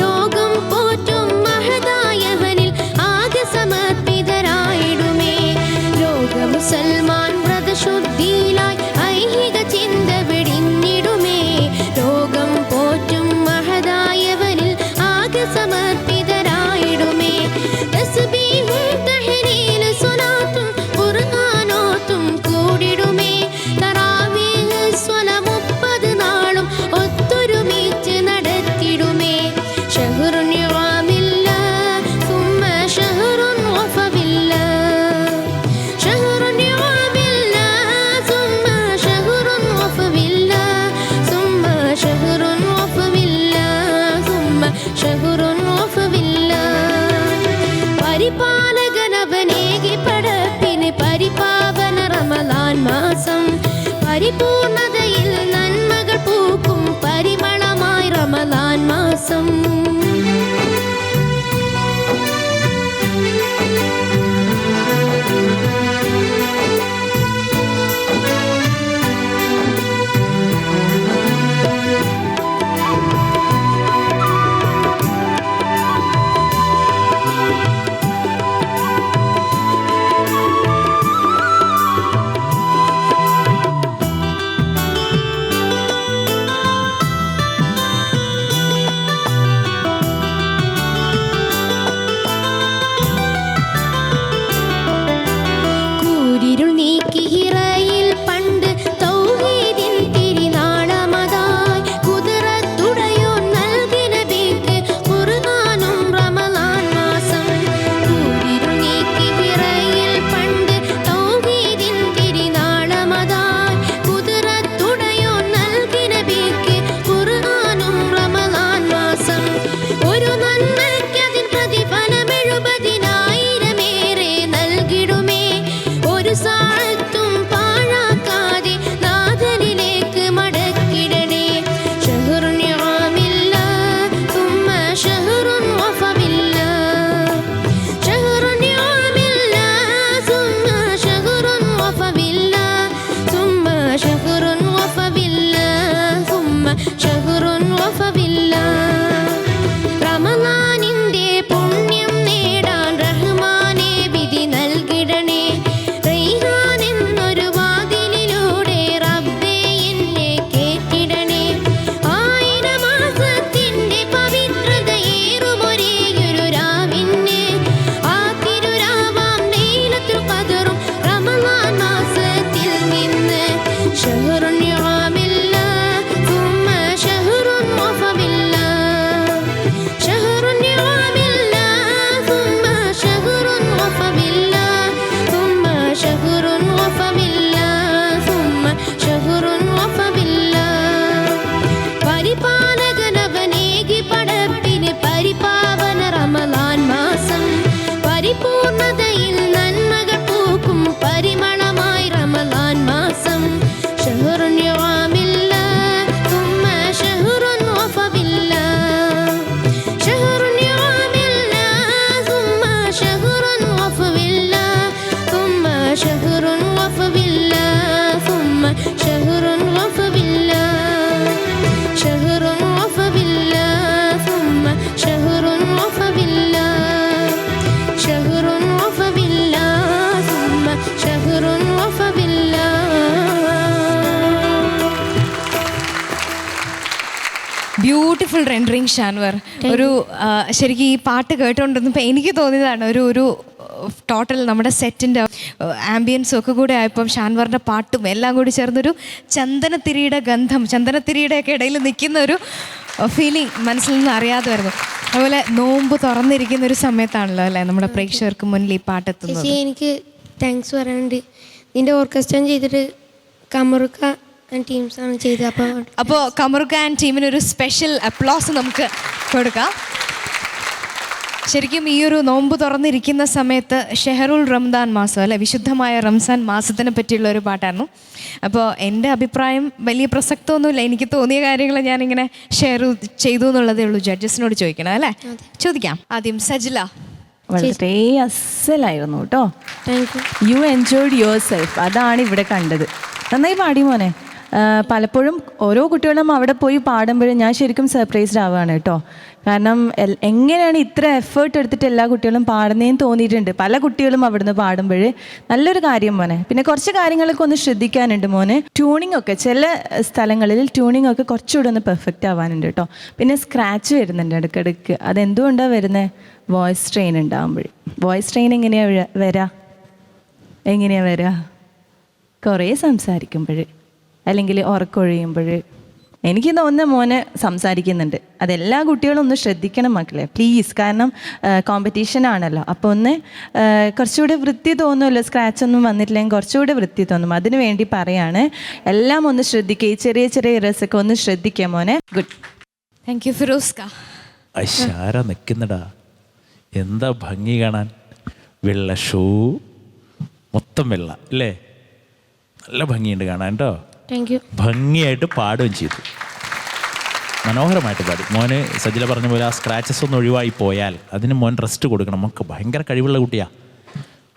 ലോകം പോറ്റും മഹതായവനിൽ ആകെ സമർപ്പിതരായിടുമേ. ലോക മുസൽമാൻ വ്രതശുദ്ധിയിലായി ഐക ചിന്ത വെടിഞ്ഞിടുമേ. ലോകം പോറ്റും മഹതായവനിൽ ആകെ സമർപ്പിതരായിടുമേ. തസ്ബീഹും തഹ്ലീലും സ്വലാത്തും ഖുർആനോത്തും കൂടിടുമേ. തറാവീഹ് സ്വല 30 നാളും ഒത്തൊരുമിച്ച് നടത്തിടുമേ. ശഹ്റുൻ നിഅമില്ലാഹ് സുമ്മ ശഹ്റുൻ വഫവില്ലാഹ്. ശഹ്റുൻ നിഅമില്ലാഹ് സുമ്മ ശഹ്റുൻ വഫവില്ലാഹ്. സുമ്മ ശഹ്റുൻ വഫവില്ലാഹ്. സുമ്മ ശഹ്റുൻ വഫവില്ലാഹ്. പരിപാലകനവനേകി പടപ്പിന് പരിപാവന റമളാൻ മാസം. പരിപൂർണതയിൽ നന്മകൾ പൂക്കും പരിമളമായി റമളാൻ മാസം. കൂരിരുൾ നീക്കി ഹിറയിൽ പണ്ട് തൗഹീദിൻ തിരുനാളമതായി. കുതിരത്തുടയോൻ നൽകിന ബീക്ക് ഖുർആനും റമളാൻ മാസം. കൂരിരുൾ നീക്കി ഹിറയിൽ പണ്ട് തൗഹീദിൻ തിരുനാളമതായി. കുതിരത്തുടയോൻ നൽകിന ബീക്ക് ഖുർആനും റമളാൻ മാസം. ഒരു നന്മയ്ക്കതിൻ പ്രതിഫലം 70,000 നൽകിടുമേ. ഒരു സാഴത്തും പാഴാക്കാതെ നാഥനിലേക്ക് മടക്കിടണേ. ശഹ്റുൻ നിഅമില്ലാഹ് സുമ്മ ശഹ്റുൻ വഫവില്ലാഹ്. ശഹ്റുൻ നിഅമില്ലാഹ് സുമ്മ ശഹ്റുൻ വഫവില്ലാഹ്. സുമ്മ ശഹ്റുൻ വഫവില്ലാഹ്. സുമ്മ ശഹ്റുൻ വഫവില്ലാഹ്. റമളാനിന്റെ പുണ്യം നേടാൻ റഹ്മാനെ വിധി നൽകിടണേ. റൈഹാൻ എന്നൊരു വാതിലിലൂടെ റബ്ബേ എന്നെ കേറ്റിടണേ. 1000 മാസത്തിന്റെ പവിത്രതയേറുമൊരേയൊരു രാവിനെ ആ തിരുരാവാം ലൈലത്തുൽ ഖദറും റമളാൻ മാസത്തിൽ നിന്ന്. ശഹ്റുൻ നിഅമില്ലാഹ് സുമ്മ ശഹ്റുൻ വഫവില്ലാഹ്. ശഹ്റുൻ നിഅമില്ലാഹ് സുമ്മ ശഹ്റുൻ വഫവില്ലാഹ്. സുമ്മ ശഹ്റുൻ വഫവില്ലാഹ്. സുമ്മ ശഹ്റുൻ വഫവില്ലാഹ്. പരിപാലകനവനേകി പടപ്പിന് പരിപാവന റമളാൻ മാസം. പരിപൂർണതയിൽ നന്മകൾ പൂക്കും പരിമളമായി റമളാൻ മാസം. ശഹ്റുൻ നിഅമില്ലാഹ് സുമ്മ ശഹ്റുൻ വഫവില്ലാഹ്. ശഹ്റുൻ നിഅമില്ലാഹ് സുമ്മ ശഹ്റുൻ വഫവില്ലാഹ്. സുമ്മ ശഹ്റുൻ വഫവില്ലാഹ്. സുമ്മ ശഹ്റുൻ വഫവില്ലാഹ്. ശഹ്റുൻ വഫവില്ലാഹ്. സുമ്മ ശഹ്റുൻ വഫവില്ലാഹ്. ശഹ്റുൻ വഫവില്ലാഹ്. സുമ്മ ശഹ്റുൻ വഫവില്ലാഹ്. Beautiful rendering Shanvar. ഒരു ശരിക്കും ഈ പാട്ട് കേട്ടുകൊണ്ടിരുന്നപ്പോൾ എനിക്ക് തോന്നിയതാണ് ഒരു ടോട്ടൽ നമ്മുടെ സെറ്റിൻ്റെ ആംബിയൻസും ഒക്കെ കൂടെ ആയപ്പം ഷാൻവറിൻ്റെ പാട്ടും എല്ലാം കൂടി ചേർന്നൊരു ചന്ദനത്തിരിയുടെ ഗന്ധം, ചന്ദനത്തിരിയുടെയൊക്കെ ഇടയിൽ നിൽക്കുന്ന ഒരു ഫീലിംഗ് മനസ്സിൽ നിന്ന് അറിയാതെ വരുന്നു. അതുപോലെ നോമ്പ് തുറന്നിരിക്കുന്ന ഒരു സമയത്താണല്ലോ അല്ലേ നമ്മുടെ പ്രേക്ഷകർക്ക് മുന്നിൽ ഈ പാട്ടെത്തുന്നത്. ചേച്ചി എനിക്ക് താങ്ക്സ് പറയാനുണ്ട്. നിന്റെ ഓർക്കസ്ട്ര ചെയ്തിട്ട് കമറുക്ക ടീംസാണ് ചെയ്തത്. അപ്പോൾ കമറുക്ക ആൻഡ് ടീമിനൊരു സ്പെഷ്യൽ അപ്ലോസ് നമുക്ക് കൊടുക്കാം. ശരിക്കും ഈ ഒരു നോമ്പ് തുറന്നിരിക്കുന്ന സമയത്ത് ഷെഹറുൽ റംദാൻ മാസം അല്ലെ, വിശുദ്ധമായ റംസാൻ മാസത്തിനെ പറ്റിയുള്ള ഒരു പാട്ടായിരുന്നു. അപ്പോൾ എൻ്റെ അഭിപ്രായം വലിയ പ്രസക്തമൊന്നുമില്ല, എനിക്ക് തോന്നിയ കാര്യങ്ങൾ ഞാനിങ്ങനെ ഷെയർ ചെയ്തു എന്നുള്ളതേ ഉള്ളൂ. ജഡ്ജസിനോട് ചോദിക്കണം അല്ലേ? ചോദിക്കാം. ആദ്യം സജില. വളരെ അസലായിരുന്നു കേട്ടോ. യു എൻജോയ്ഡ് യുവർ സെൽഫ്, അതാണ് ഇവിടെ കണ്ടത്. നന്നായി പാടി മോനെ. പലപ്പോഴും ഓരോ കുട്ടികളും അവിടെ പോയി പാടുമ്പോഴും ഞാൻ ശരിക്കും സർപ്രൈസ്ഡ് ആവുകയാണ് കേട്ടോ. കാരണം എങ്ങനെയാണ് ഇത്ര എഫേർട്ട് എടുത്തിട്ട് എല്ലാ കുട്ടികളും പാടുന്നതെന്ന് തോന്നിയിട്ടുണ്ട്. പല കുട്ടികളും അവിടുന്ന് പാടുമ്പോൾ നല്ലൊരു കാര്യം മോനെ. പിന്നെ കുറച്ച് കാര്യങ്ങളൊക്കെ ഒന്ന് ശ്രദ്ധിക്കാനുണ്ട് മോനെ. ട്യൂണിംഗ് ഒക്കെ ചില സ്ഥലങ്ങളിൽ ട്യൂണിംഗ് ഒക്കെ കുറച്ചുകൂടെ ഒന്ന് പെർഫെക്റ്റ് ആവാനുണ്ട് കേട്ടോ. പിന്നെ സ്ക്രാച്ച് വരുന്നുണ്ട് ഇടയ്ക്കിടയ്ക്ക്. അതെന്തുകൊണ്ടാണ് വരുന്നത്? വോയിസ് സ്ട്രെയിൻ ഉണ്ടാകുമ്പോൾ. വോയിസ് സ്ട്രെയിൻ എങ്ങനെയാണ് വരിക? കുറേ സംസാരിക്കുമ്പോൾ അല്ലെങ്കിൽ ഉറക്കൊഴിയുമ്പോൾ. എനിക്ക് തോന്നുന്ന മോനെ സംസാരിക്കുന്നുണ്ട്. അതെല്ലാ കുട്ടികളും ഒന്ന് ശ്രദ്ധിക്കണം മക്കളെ, പ്ലീസ്. കാരണം കോമ്പറ്റീഷൻ ആണല്ലോ. അപ്പോൾ ഒന്ന് കുറച്ചുകൂടി വൃത്തി തോന്നുമല്ലോ. സ്ക്രാച്ച് ഒന്നും വന്നിട്ടില്ലെങ്കിൽ കുറച്ചുകൂടി വൃത്തി തോന്നും. അതിനു വേണ്ടി പറയാണ്. എല്ലാം ഒന്ന് ശ്രദ്ധിക്കുക. ഈ ചെറിയ ചെറിയ ഇറസൊക്കെ ഒന്ന് ശ്രദ്ധിക്കുക മോനെ. ഗുഡ്. താങ്ക് യു ഫിറോസ്ക. അശാര നിൽക്കുന്നടാ, എന്താ ഭംഗി കാണാൻ. വെള്ള ഷൂ, മൊത്തം വെള്ള അല്ലേ, നല്ല ഭംഗിയുണ്ട് കാണാൻ കേട്ടോ. Thank U. ഭംഗിയായിട്ട് പാടുകയും ചെയ്തു, മനോഹരമായിട്ട് പാടി. മോന് സജില പറഞ്ഞ പോലെ ആ സ്ക്രാച്ചസ് ഒന്ന് ഒഴിവായി പോയാൽ അതിന് മോൻ റെസ്റ്റ് കൊടുക്കണം. നമുക്ക് ഭയങ്കര കഴിവുള്ള കുട്ടിയാണ്,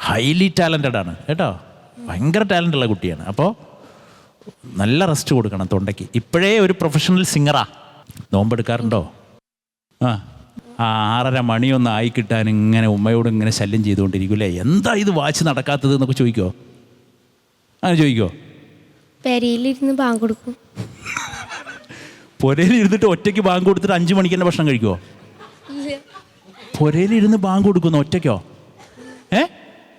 ഹൈലി ടാലൻറ്റഡ് ആണ് കേട്ടോ, ഭയങ്കര ടാലൻ്റുള്ള കുട്ടിയാണ്. അപ്പോൾ നല്ല റെസ്റ്റ് കൊടുക്കണം തൊണ്ടയ്ക്ക്. ഇപ്പോഴേ ഒരു പ്രൊഫഷണൽ സിംഗറാ. നോമ്പെടുക്കാറുണ്ടോ? 6:30 മണിയൊന്നും ആയി കിട്ടാൻ ഇങ്ങനെ ഉമ്മയോട് ഇങ്ങനെ ശല്യം ചെയ്തുകൊണ്ടിരിക്കും അല്ലേ. എന്താ ഇത് വാച്ച് നടക്കാത്തത് എന്നൊക്കെ ചോദിക്കുമോ? അങ്ങനെ ചോദിക്കുമോ? പെരയിലിരുന്ന് ബാങ്ക് കൊടുക്കും. പുരയിലിരുന്നിട്ട് ഒറ്റയ്ക്ക് ബാങ്ക് കൊടുത്തിട്ട് 5 മണിക്ക് തന്നെ ഭക്ഷണം കഴിക്കുമോ? പുരയിലിരുന്ന് ബാങ്ക് കൊടുക്കുന്നു ഒറ്റയ്ക്കോ?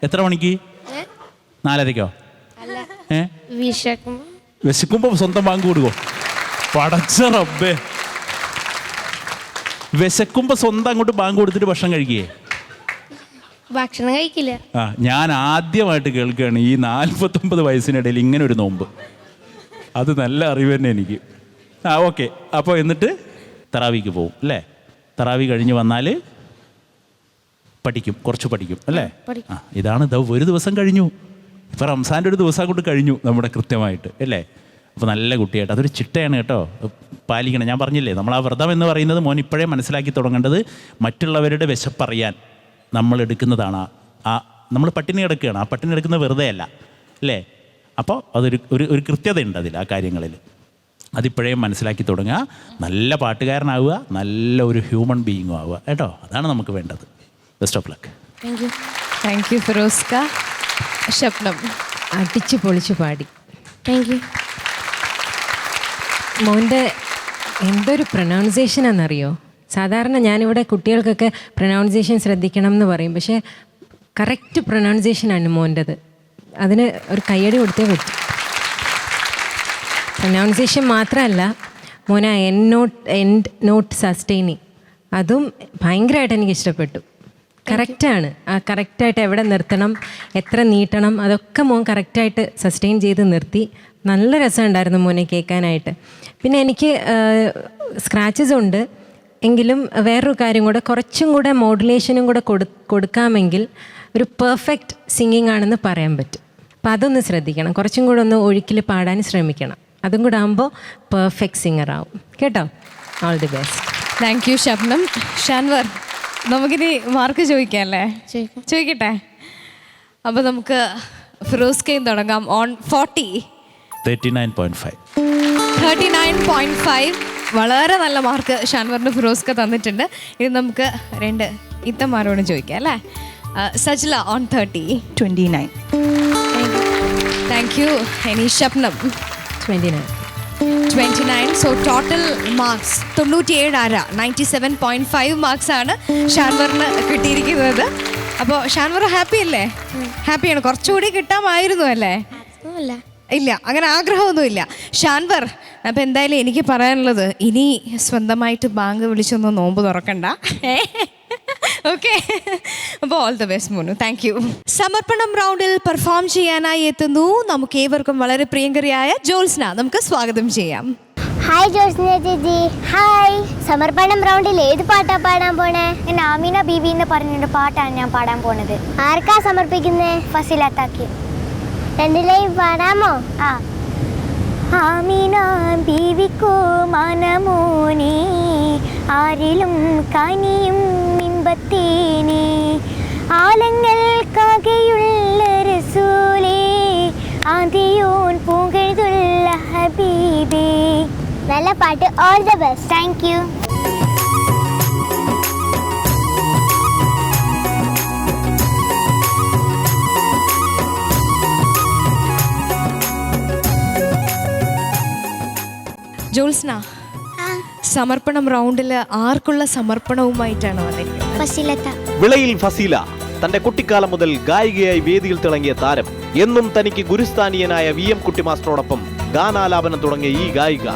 എത്ര മണിക്ക്? 4:30ക്കോ? വിശക്കുമ്പോൾ സ്വന്തം ബാങ്ക് കൊടുക്കുമോ? പടച്ച റബ്ബേ, വിശക്കുമ്പോൾ സ്വന്തം അങ്ങോട്ട് ബാങ്ക് കൊടുത്തിട്ട് ഭക്ഷണം കഴിക്കുകയെ? ഭക്ഷണം കഴിക്കില്ല. ഞാൻ ആദ്യമായിട്ട് കേൾക്കുകയാണ് ഈ 49 വയസ്സിനിടയിൽ ഇങ്ങനെ ഒരു നോമ്പ്. അത് നല്ല അറിവ് തന്നെ എനിക്ക്. ഓക്കെ. അപ്പോൾ എന്നിട്ട് തറാവിക്ക് പോവും അല്ലേ? തറാവി കഴിഞ്ഞ് വന്നാൽ പഠിക്കും, കുറച്ച് പഠിക്കും അല്ലേ? ഇതാണ് ഒരു ദിവസം കഴിഞ്ഞു. ഇപ്പോൾ റംസാൻ്റെ ഒരു ദിവസം കൊണ്ട് കഴിഞ്ഞു നമ്മുടെ കൃത്യമായിട്ട് അല്ലേ? അപ്പോൾ നല്ല കുട്ടിയായിട്ട് അതൊരു ചിട്ടയാണ് കേട്ടോ, പാലിക്കണം. ഞാൻ പറഞ്ഞില്ലേ, നമ്മൾ ആ വ്രതം എന്ന് പറയുന്നത് മോൻ ഇപ്പോഴേ മനസ്സിലാക്കി തുടങ്ങേണ്ടത് മറ്റുള്ളവരുടെ വിശപ്പറിയാൻ നമ്മൾ എടുക്കുന്നതാണ്. നമ്മൾ പട്ടിണി കിടക്കുകയാണ്, ആ പട്ടിണി കിടക്കുന്നത് വെറുതെ അല്ല അല്ലേ? അപ്പോൾ അതൊരു കൃത്യതയുണ്ട് അതിൽ, ആ കാര്യങ്ങളിൽ. അതിപ്പോഴേ മനസ്സിലാക്കി തുടങ്ങുക. നല്ല പാട്ടുകാരനാവുക, നല്ല ഒരു ഹ്യൂമൻ ബീയിങ്ങും ആവുക കേട്ടോ. അതാണ് നമുക്ക് വേണ്ടത്. Best of luck. Thank you ഫിറോസ്ക. ഷബ്നം അടിച്ചു പൊളിച്ചു പാടി. Thank you. മോൻ്റെ എന്തൊരു പ്രൊനൗൺസിയേഷനാണെന്നറിയോ? സാധാരണ ഞാനിവിടെ കുട്ടികൾക്കൊക്കെ പ്രൊനൗൺസിയേഷൻ ശ്രദ്ധിക്കണം എന്ന് പറയും, പക്ഷേ കറക്റ്റ് പ്രൊനൗൺസിയേഷനാണ് മോൻ്റെത്. അതിന് ഒരു കയ്യടി കൊടുത്തേ പറ്റും. പ്രൊനൗൺസിയേഷൻ മാത്രമല്ല മോന എൻഡ് നോട്ട് സസ്റ്റെയിനിങ്, അതും ഭയങ്കരമായിട്ട് എനിക്ക് ഇഷ്ടപ്പെട്ടു. കറക്റ്റാണ്. ആ കറക്റ്റായിട്ട് എവിടെ നിർത്തണം, എത്ര നീട്ടണം, അതൊക്കെ മോൻ കറക്റ്റായിട്ട് സസ്റ്റെയിൻ ചെയ്ത് നിർത്തി. നല്ല രസമുണ്ടായിരുന്നു മോനെ കേൾക്കാനായിട്ട്. പിന്നെ എനിക്ക് സ്ക്രാച്ചസ് ഉണ്ട് എങ്കിലും വേറൊരു കാര്യം കൂടെ, കുറച്ചും കൂടെ മോഡുലേഷനും കൂടെ കൊടുക്കാമെങ്കിൽ ഒരു പെർഫെക്റ്റ് സിംഗിങ് ആണെന്ന് പറയാൻ പറ്റും. അപ്പോൾ അതൊന്ന് ശ്രദ്ധിക്കണം, കുറച്ചും കൂടെ ഒന്ന് ഒഴുക്കിൽ പാടാൻ ശ്രമിക്കണം. അതും കൂടെ ആകുമ്പോൾ പെർഫെക്റ്റ് സിംഗർ ആവും കേട്ടോ. All the best. Thank you Shabnam. Shanvar, നമുക്കിനി മാർക്ക് ചോദിക്കാം അല്ലേ? ചോദിക്കട്ടെ. അപ്പോൾ നമുക്ക് ഫിറോസ്കയും തുടങ്ങാം. ഓൺ 40 39.5. വളരെ നല്ല മാർക്ക് ഷാൻവറിന് ഫിറോസ്ക തന്നിട്ടുണ്ട്. ഇത് നമുക്ക് 2 ഇത്തമാരോടും ചോദിക്കാം അല്ലേ? സജ്ല ഓൺ 30 29. Thank you. ഇനി Shabnam 29. So total marks 97. 97.5 marks ആണ് ഷാൻവറിന് കിട്ടിയിരിക്കുന്നത്. അപ്പോൾ ഷാൻവർ ഹാപ്പി അല്ലേ? ഹാപ്പിയാണ്. കുറച്ചുകൂടി കിട്ടാമായിരുന്നു അല്ലേ? ഇല്ല, അങ്ങനെ ആഗ്രഹമൊന്നുമില്ല. ഷാൻവർ, അപ്പം എന്തായാലും എനിക്ക് പറയാനുള്ളത്, ഇനി സ്വന്തമായിട്ട് ബാങ്ക് വിളിച്ചൊന്നും നോമ്പ് തുറക്കണ്ട. ഓക്കെ, അപ്പോൾ all the best Monu. Thank you. സമർപ്പണം റൗണ്ടിൽ പെർഫോം ചെയ്യാനായി എത്തുന്നു നമുക്ക് ഏവർക്കും വളരെ പ്രിയങ്കരിയായ ജോത്സ്ന. നമുക്ക് സ്വാഗതം ചെയ്യാം. ഹായ് ജോത്സ്ന ചേച്ചി. ഹായ്. സമർപ്പണം റൗണ്ടിൽ ഏത് പാട്ടാ പാടാൻ പോണേ? ഞാൻ ആമീന ബീബി എന്ന് പറഞ്ഞൊരു പാട്ടാണ് ഞാൻ പാടാൻ പോണത്. ആർക്കാ സമർപ്പിക്കുന്നേ? ഫസിലത്താക്ക്. 2 ലൈൻ പാടാമോ? ആമീന ബീവിക്കോ മനമോനെ, ആരിലും കനിയും ഇമ്പത്തേനെ, ആലങ്ങൾക്കാകെയുള്ള റസൂലേ, ആദിയോൻ പൂങ്കഴുതുള്ള ഹബീ നല്ല പാട്ട്. All the best. Thank you. Jyotsna, സമർപ്പണം റൗണ്ടിൽ ആർക്കുള്ള സമർപ്പണവുമായിട്ടാണ് വന്നിരിക്കുന്നത്? ഫസിലത്ത. വിളയിൽ ഫസീല തന്റെ കുട്ടിക്കാലം മുതൽ ഗായികയായി വേദിയിൽ തിളങ്ങിയ താരം. എന്നും തനിക്ക് ഗുരുസ്ഥാനീയനായ VM കുട്ടി മാസ്റ്ററോടൊപ്പം ഗാനാലാപനം തുടങ്ങിയ ഈ ഗായിക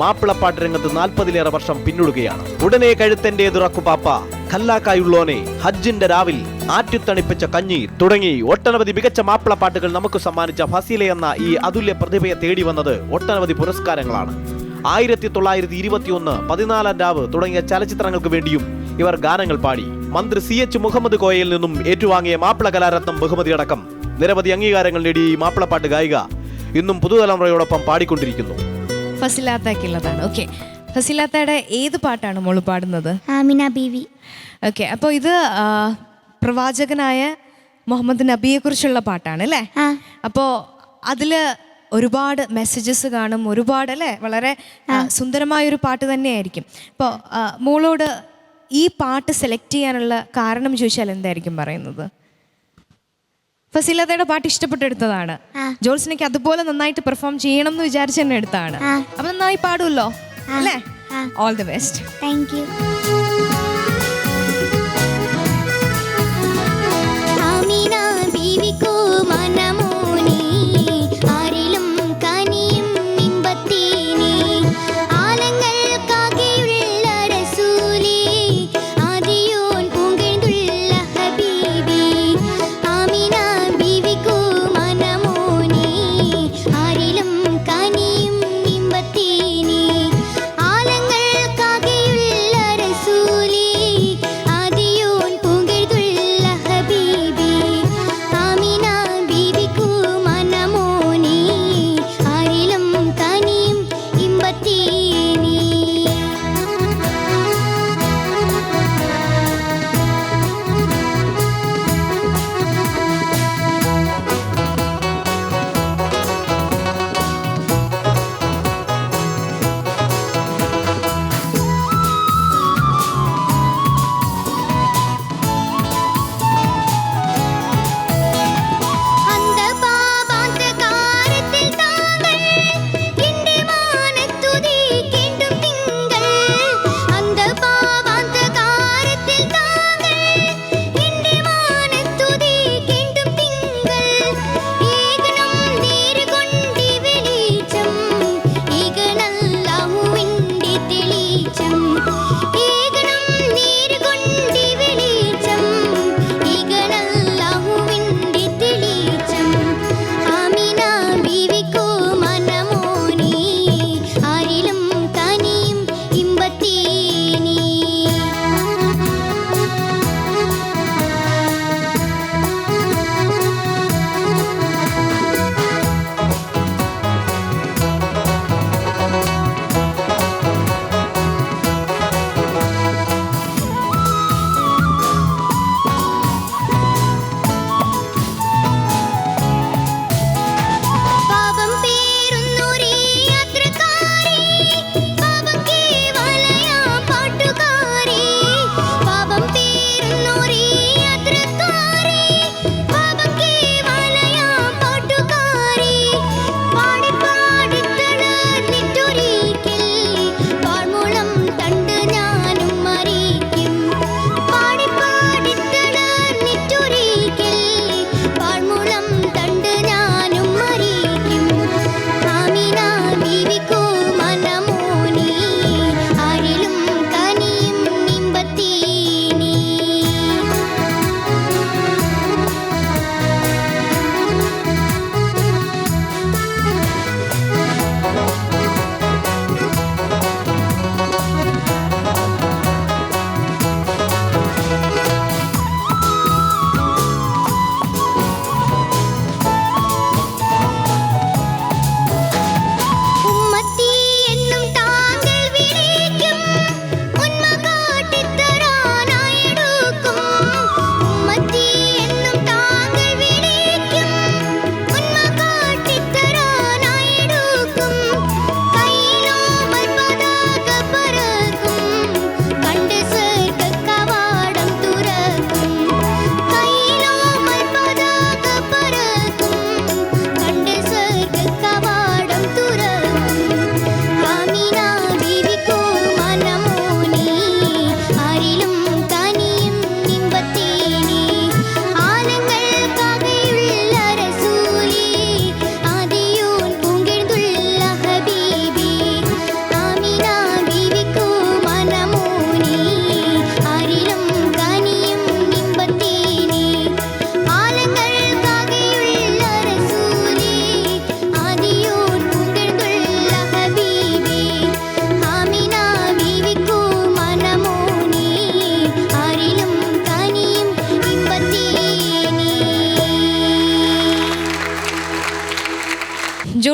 മാപ്പിളപ്പാട്ട് രംഗത്ത് 40-ലേറെ വർഷം പിന്നിടുകയാണ്. ഉടനെ കഴുത്തന്റെ തുറക്കുപാപ്പ, ഖല്ലാക്കായുള്ളോനെ, ഹജ്ജിന്റെ രാവിൽ, ആറ്റുത്തണിപ്പിച്ച കഞ്ഞി തുടങ്ങി ഒട്ടനവധി മികച്ച മാപ്പിളപ്പാട്ടുകൾ നമുക്ക് സമ്മാനിച്ച ഫസീല എന്ന ഈ അതുല്യ പ്രതിഭയെ തേടി വന്നത് ഒട്ടനവധി പുരസ്കാരങ്ങളാണ്. 1921, 14 രാവ് തുടങ്ങിയ ചലച്ചിത്രങ്ങൾക്ക് വേണ്ടിയും ഇവർ ഗാനങ്ങൾ പാടി. മന്ത്രി CH മുഹമ്മദ് കോയയിൽ നിന്നും ഏറ്റുവാങ്ങിയ മാപ്പിള കലാരത്നം ബഹുമതി അടക്കം നിരവധി അംഗീകാരങ്ങൾ നേടിയ ഈ മാപ്പിളപ്പാട്ട് ഗായിക ഇന്നും പുതുതലമുറയോടൊപ്പം പാടിക്കൊണ്ടിരിക്കുന്നു. ഫസിലാത്തക്കുള്ളതാണ്. ഓക്കെ, ഫസിലാത്തയുടെ ഏത് പാട്ടാണ് മോള് പാടുന്നത്? ആമിന ബീവി. ഓക്കെ, അപ്പോൾ ഇത് പ്രവാചകനായ മുഹമ്മദ് നബിയെ കുറിച്ചുള്ള പാട്ടാണ് അല്ലേ? അപ്പോൾ അതിൽ ഒരുപാട് മെസ്സേജസ് കാണും, ഒരുപാട് അല്ലേ, വളരെ സുന്ദരമായൊരു പാട്ട് തന്നെയായിരിക്കും. അപ്പോൾ മോളോട് ഈ പാട്ട് സെലക്ട് ചെയ്യാനുള്ള കാരണം ചോദിച്ചാൽ എന്തായിരിക്കും പറയുന്നത്? ഫസീലത്തയുടെ പാട്ട് ഇഷ്ടപ്പെട്ടെടുത്തതാണ്. ജോത്സ്നയ്ക്ക് അതുപോലെ നന്നായിട്ട് പെർഫോം ചെയ്യണം എന്ന് വിചാരിച്ച് തന്നെ എടുത്താണ്. അപ്പൊ നന്നായി പാടുമല്ലോ അല്ലേ? All the best. Thank you. ആലങ്ങൾ കാകെയുള്ള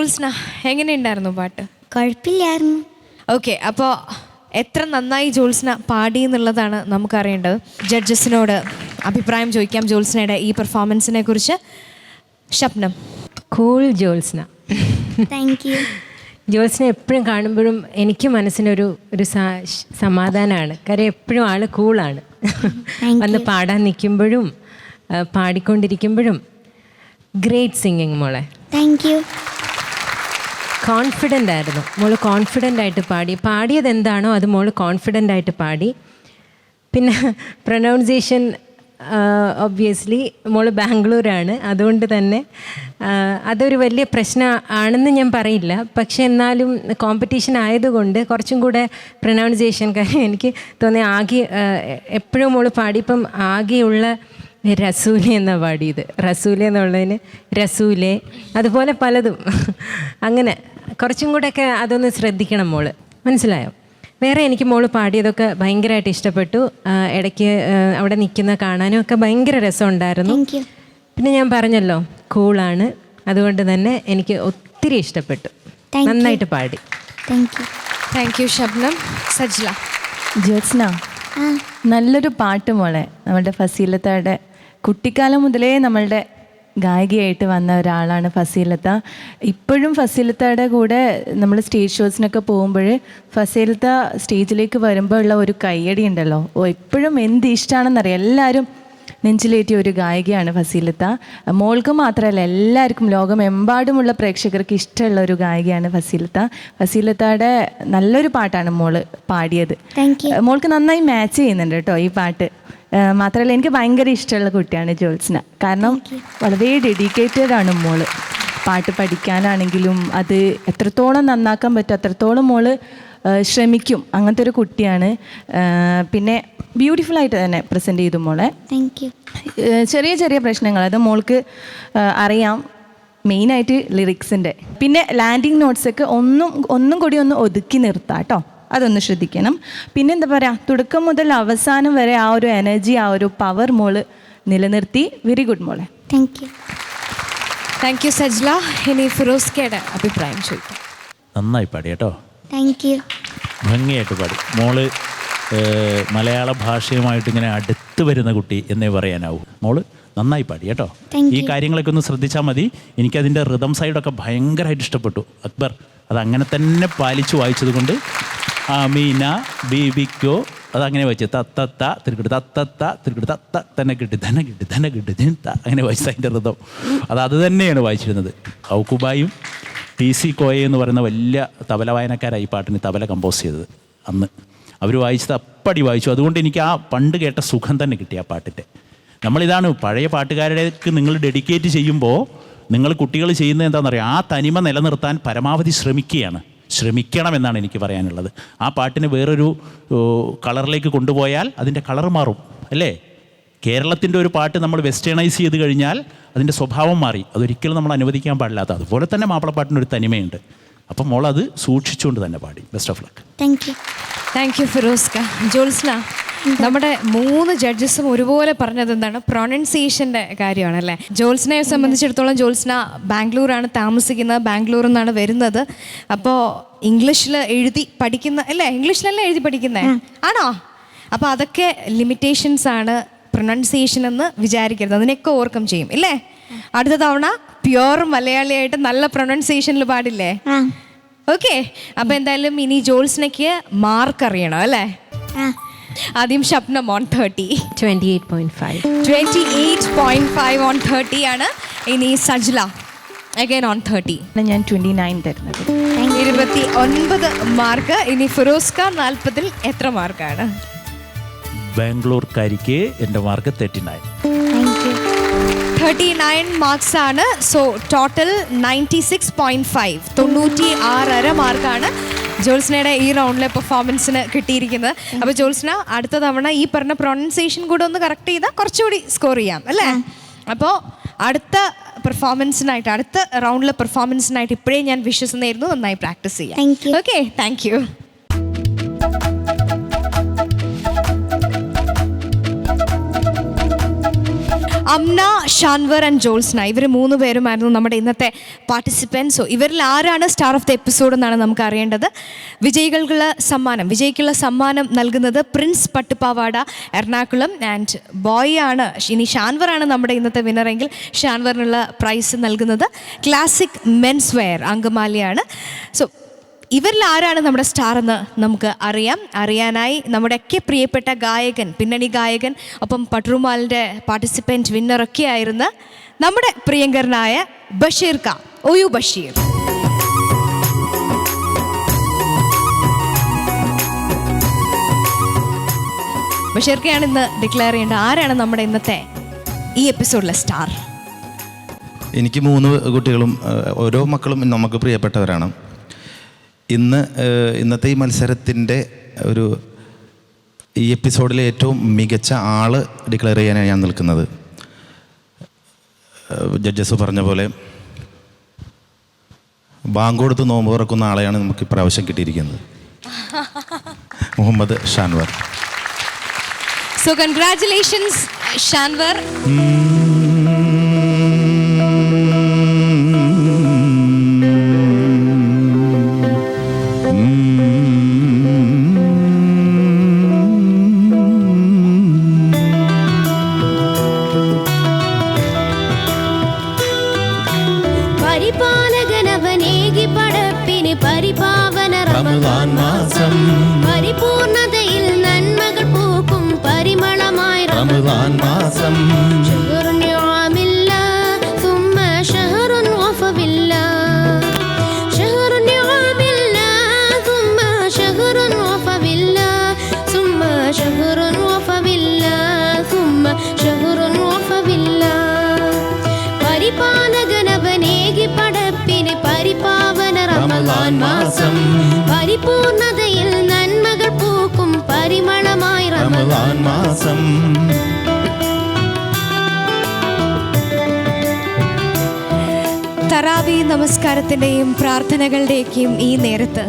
ജോത്സ്ന, എങ്ങനെയുണ്ടായിരുന്നു പാട്ട്? കുഴപ്പമില്ലായിരുന്നു. ഓക്കെ, അപ്പോൾ എത്ര നന്നായി ജോത്സ്ന പാടി എന്നുള്ളതാണ് നമുക്കറിയേണ്ടത്. ജഡ്ജസിനോട് അഭിപ്രായം ചോദിക്കാം ജോത്സ്നയുടെ ഈ പെർഫോമൻസിനെ കുറിച്ച്. Shabnam. Cool Jyotsna. Thank you. Jyotsna എപ്പോഴും കാണുമ്പോഴും എനിക്ക് മനസ്സിനൊരു സമാധാനമാണ്. കാര്യം എപ്പോഴും ആൾ കൂളാണ്. വന്ന് പാടാൻ നിൽക്കുമ്പോഴും പാടിക്കൊണ്ടിരിക്കുമ്പോഴും. ഗ്രേറ്റ് സിംഗിങ് മോളെ. Thank you. കോൺഫിഡൻ്റ് ആയിരുന്നു മോള്. കോൺഫിഡൻ്റ് ആയിട്ട് പാടിയത് എന്താണോ അത് മോള് കോൺഫിഡൻ്റ് ആയിട്ട് പാടി. പിന്നെ പ്രൊനൗൺസിയേഷൻ ഒബ്വിയസ്ലി മോള് ബാംഗ്ലൂരാണ്, അതുകൊണ്ട് തന്നെ അതൊരു വലിയ പ്രശ്നം ആണെന്ന് ഞാൻ പറയില്ല. പക്ഷെ എന്നാലും കോമ്പറ്റീഷൻ ആയതുകൊണ്ട് കുറച്ചും കൂടെ പ്രൊനൗൺസിയേഷൻ കാര്യം എനിക്ക് തോന്നി. ആകെ എപ്പോഴും മോള് പാടിയപ്പം ആകെയുള്ള റസൂലെ എന്നാണ് പാടിയത്. റസൂലെ എന്നുള്ളതിന് റസൂലെ, അതുപോലെ പലതും. അങ്ങനെ കുറച്ചും കൂടെയൊക്കെ അതൊന്ന് ശ്രദ്ധിക്കണം മോള്, മനസ്സിലായോ? വേറെ എനിക്ക് മോള് പാടിയതൊക്കെ ഭയങ്കരമായിട്ട് ഇഷ്ടപ്പെട്ടു. ഇടയ്ക്ക് അവിടെ നിൽക്കുന്ന കാണാനും ഒക്കെ ഭയങ്കര രസമുണ്ടായിരുന്നു. പിന്നെ ഞാൻ പറഞ്ഞല്ലോ കൂളാണ്, അതുകൊണ്ട് തന്നെ എനിക്ക് ഒത്തിരി ഇഷ്ടപ്പെട്ടു. നന്നായിട്ട് പാടി. Thank you Shabnam. സജ്ല. ജ്യോത്സ്ന, നല്ലൊരു പാട്ട് മോളെ. നമ്മുടെ ഫസീലത്തയുടെ കുട്ടിക്കാലം മുതലേ നമ്മളുടെ ഗായികയായിട്ട് വന്ന ഒരാളാണ് ഫസീലത്ത. ഇപ്പോഴും ഫസീലത്തയുടെ കൂടെ നമ്മൾ സ്റ്റേജ് ഷോസിനൊക്കെ പോകുമ്പോൾ ഫസീലത്ത സ്റ്റേജിലേക്ക് വരുമ്പോൾ ഉള്ള ഒരു കയ്യടി ഉണ്ടല്ലോ, എപ്പോഴും എന്ത് ഇഷ്ടമാണെന്നറിയാം. എല്ലാവരും നെഞ്ചിലേറ്റിയ ഒരു ഗായികയാണ് ഫസീലത്ത. മോൾക്ക് മാത്രമല്ല, എല്ലാവർക്കും ലോകമെമ്പാടുമുള്ള പ്രേക്ഷകർക്ക് ഇഷ്ടമുള്ള ഒരു ഗായികയാണ് ഫസീലത്ത. ഫസീലത്തയുടെ നല്ലൊരു പാട്ടാണ് മോള് പാടിയത്. മോൾക്ക് നന്നായി മാച്ച് ചെയ്യുന്നുണ്ട് കേട്ടോ ഈ പാട്ട്. മാത്രമല്ല എനിക്ക് ഭയങ്കര ഇഷ്ടമുള്ള കുട്ടിയാണ് ജോത്സ്ന. കാരണം വളരെ ഡെഡിക്കേറ്റഡ് ആണ് മോള്. പാട്ട് പഠിക്കാനാണെങ്കിലും അത് എത്രത്തോളം നന്നാക്കാൻ പറ്റും അത്രത്തോളം മോള് ശ്രമിക്കും. അങ്ങനത്തെ ഒരു കുട്ടിയാണ്. പിന്നെ ബ്യൂട്ടിഫുള്ളായിട്ട് തന്നെ പ്രസൻറ്റ് ചെയ്തു മോളെ. ചെറിയ ചെറിയ പ്രശ്നങ്ങൾ അത് മോൾക്ക് അറിയാം, മെയിനായിട്ട് ലിറിക്സിൻ്റെ. പിന്നെ ലാൻഡിങ് നോട്ട്സൊക്കെ ഒന്നും കൂടി ഒന്ന് ഒതുക്കി നിർത്താം കേട്ടോ, അതൊന്ന് ശ്രദ്ധിക്കണം. പിന്നെ എന്താ പറയുക, തുടക്കം മുതൽ അവസാനം വരെ ആ ഒരു എനർജി, ആ ഒരു പവർ മോള് നിലനിർത്തി. വെരി ഗുഡ് മോളെ. Thank you Sajla. ഇനി ഫിറോസ്കയുടെ അഭിപ്രായം ചോദിക്കാം. നന്നായി പാടി കേട്ടോ, ഭംഗിയായിട്ട് പാടി. മോള് മലയാള ഭാഷയുമായിട്ട് ഇങ്ങനെ അടുത്ത് വരുന്ന കുട്ടി എന്നേ പറയാനാവും. മോള് നന്നായി പാടി കേട്ടോ. ഈ കാര്യങ്ങളൊക്കെ ഒന്ന് ശ്രദ്ധിച്ചാൽ മതി. എനിക്കതിൻ്റെ റിതം സൈഡൊക്കെ ഭയങ്കരമായിട്ട് ഇഷ്ടപ്പെട്ടു. അക്ബർ അതങ്ങനെ തന്നെ പാലിച്ചു വായിച്ചത് കൊണ്ട് അമീന ബീബിക്കോ അതങ്ങനെ വായിച്ചു. തത്ത തിരുക്കിട്ട് തത്ത തിരുക്കിട്ട് തത്ത തന്നെ കിട്ടി ധന കിട്ടി ധന കിട്ടി അങ്ങനെ വായിച്ചത്. അതിൻ്റെ ഋതം അത് തന്നെയാണ് വായിച്ചിരുന്നത്. ഔക്കുബായും TC കോയ എന്ന് പറയുന്ന വലിയ തബല വായനക്കാരായി ഈ പാട്ടിന് തബല കമ്പോസ് ചെയ്തത്. അന്ന് അവർ വായിച്ചത് അപ്പടി വായിച്ചു. അതുകൊണ്ട് എനിക്ക് ആ പണ്ട് കേട്ട സുഖം തന്നെ കിട്ടി ആ പാട്ടിൻ്റെ. നമ്മളിതാണ് പഴയ പാട്ടുകാരുടേക്ക് നിങ്ങൾ ഡെഡിക്കേറ്റ് ചെയ്യുമ്പോൾ നിങ്ങൾ കുട്ടികൾ ചെയ്യുന്നത് എന്താണെന്നറിയാം, ആ തനിമ നിലനിർത്താൻ പരമാവധി ശ്രമിക്കണം എന്നാണ് എനിക്ക് പറയാനുള്ളത്. ആ പാട്ടിനെ വേറൊരു കളറിലേക്ക് കൊണ്ടുപോയാൽ അതിൻ്റെ കളർ മാറും അല്ലേ? കേരളത്തിൻ്റെ ഒരു പാട്ട് നമ്മൾ വെസ്റ്റേണൈസ് ചെയ്ത് കഴിഞ്ഞാൽ അതിൻ്റെ സ്വഭാവം മാറി. അതൊരിക്കലും നമ്മൾ അനുവദിക്കാൻ പാടില്ലാത്ത. അതുപോലെ തന്നെ മാപ്പിളപ്പാട്ടിനൊരു തനിമയുണ്ട്. അപ്പം മോളത് സൂക്ഷിച്ചുകൊണ്ട് തന്നെ പാടി. Best of luck. Thank you ഫിറോസ്ക. ജോത്സ്ന, നമ്മുടെ 3 ജഡ്ജസും ഒരുപോലെ പറഞ്ഞത് എന്താണ്? പ്രൊനൗൺസിയേഷൻ്റെ കാര്യമാണ് അല്ലേ? ജോത്സ്നയെ സംബന്ധിച്ചിടത്തോളം ജോത്സ്ന ബാംഗ്ലൂരാണ് താമസിക്കുന്നത്, ബാംഗ്ലൂരിൽ നിന്നാണ് വരുന്നത്. അപ്പോൾ ഇംഗ്ലീഷിൽ എഴുതി പഠിക്കുന്ന അല്ലേ? ഇംഗ്ലീഷിലല്ലേ എഴുതി പഠിക്കുന്നത് ആണോ? അപ്പോൾ അതൊക്കെ ലിമിറ്റേഷൻസ് ആണ് പ്രൊനൗൺസിയേഷൻ എന്ന് വിചാരിക്കരുത്. അതിനൊക്കെ ഓവർകം ചെയ്യും ഇല്ലേ? അടുത്ത തവണ പ്യുവർ മലയാളിയായിട്ട് നല്ല പ്രൊനൗൺസിയേഷനിൽ പാടില്ലേ? ഓക്കെ. അപ്പോൾ എന്തായാലും ഇനി ജോത്സ്നയ്ക്ക് മാർക്ക് അറിയണം അല്ലേ? ആദ്യം ഷപ്നം on 30. 28.5 on 30 ആണ്. ഇനി സജ്ല again on 30. ഞാൻ 29 തരുന്നത്. 29 മാർക്ക്. ഇനി ഫിറോസ്ക 40-ൽ എത്ര മാർക്കാണ്? ബാംഗ്ലൂർക്കാരിക്ക് എൻ്റെ മാർക്ക് 39 മാർക്സ് ആണ്. സോ ടോട്ടൽ 96.5, 96.5 മാർക്കാണ് ജോത്സ്നയുടെ ഈ റൗണ്ടിലെ പെർഫോമൻസിന് കിട്ടിയിരിക്കുന്നത്. അപ്പോൾ ജോത്സ്ന അടുത്ത തവണ ഈ പറഞ്ഞ പ്രൊനൗൺസിയേഷൻ കൂടെ ഒന്ന് കറക്റ്റ് ചെയ്താൽ കുറച്ചുകൂടി സ്കോർ ചെയ്യാം അല്ലേ? അപ്പോൾ അടുത്ത പെർഫോമൻസിനായിട്ട്, അടുത്ത റൗണ്ടിലെ പെർഫോമൻസിനായിട്ട് ഇപ്പോഴേ ഞാൻ വിശ്വസിക്കുന്നു. നന്നായി പ്രാക്ടീസ് ചെയ്യാം. Okay, thank you. Amna, Shanvar and Jyotsna, ഇവർ 3 പേരുമായിരുന്നു നമ്മുടെ ഇന്നത്തെ പാർട്ടിസിപ്പൻസ്. ഇവരിൽ ആരാണ് സ്റ്റാർ ഓഫ് ദ എപ്പിസോഡ് എന്നാണ് നമുക്ക് അറിയേണ്ടത്. വിജയിക്കുള്ള സമ്മാനം നൽകുന്നത് പ്രിൻസ് പട്ടുപാവാട എറണാകുളം ആൻഡ് ബോയ് ആണ്. ഇനി ഷാൻവറാണ് നമ്മുടെ ഇന്നത്തെ വിന്നറെങ്കിൽ ഷാൻവറിനുള്ള പ്രൈസ് നൽകുന്നത് ക്ലാസിക് മെൻസ് വെയർ അങ്കമാലിയാണ്. സോ ഇവരിൽ ആരാണ് നമ്മുടെ സ്റ്റാർ എന്ന് നമുക്ക് അറിയാനായി നമ്മുടെയൊക്കെ പ്രിയപ്പെട്ട ഗായകൻ, പിന്നണി ഗായകൻ, ഒപ്പം പട്ടുറുമാലിൻ്റെ പാർട്ടിസിപ്പൻറ്റ് വിന്നറൊക്കെ ആയിരുന്ന നമ്മുടെ പ്രിയങ്കരനായ ബഷീർ ക ഒയു ബഷീർ. ബഷീർക്കയാണ് ഇന്ന് ഡിക്ലെയർ ചെയ്യേണ്ടത് ആരാണ് നമ്മുടെ ഇന്നത്തെ ഈ എപ്പിസോഡിലെ സ്റ്റാർ. എനിക്ക് 3 കുട്ടികളും ഓരോ മക്കളും നമുക്ക് പ്രിയപ്പെട്ടവരാണ്. ഇന്നത്തെ ഈ മത്സരത്തിൻ്റെ ഈ എപ്പിസോഡിലെ ഏറ്റവും മികച്ച ആള് ഡിക്ലെയർ ചെയ്യാനാണ് ഞാൻ നിൽക്കുന്നത്. ജഡ്ജസ് പറഞ്ഞ പോലെ ബാങ്ക് കൊടുത്ത് നോമ്പ് തുറക്കുന്ന ആളെയാണ് നമുക്ക് ഇപ്രാവശ്യം കിട്ടിയിരിക്കുന്നത്, മുഹമ്മദ് ഷാൻവർ. So congratulations Shanvar. പരിപാലകനവനേകി പടപ്പിന് പരിപാവന റമളാൻ മാസം, പരിപൂർണതയിൽ നന്മകൾ പൂക്കും പരിമളമായി റമളാൻ മാസം. ശഹറുൻ നിഅമില്ലാഹ് സുമ്മ ശഹറുൻ വഫവില്ലാഹ്, ശഹറുൻ നിഅമില്ലാഹ് സുമ്മ ശഹറുൻ വഫവില്ലാഹ്, സുമ്മ ശഹറുൻ വഫവില്ലാഹ്, സുമ്മ ശഹറുൻ വഫവില്ലാഹ്. പരിപാലകനവനേകി പടപ്പിന് പരിപാവന റമളാൻ മാസം, പരിപൂർണതയിൽ നന്മകൾ പൂക്കും പരിമളമായി റമളാൻ മാസം. തറാവി നമസ്കാരത്തിൻ്റെയും പ്രാർത്ഥനകളുടെയൊക്കെയും ഈ നേരത്ത്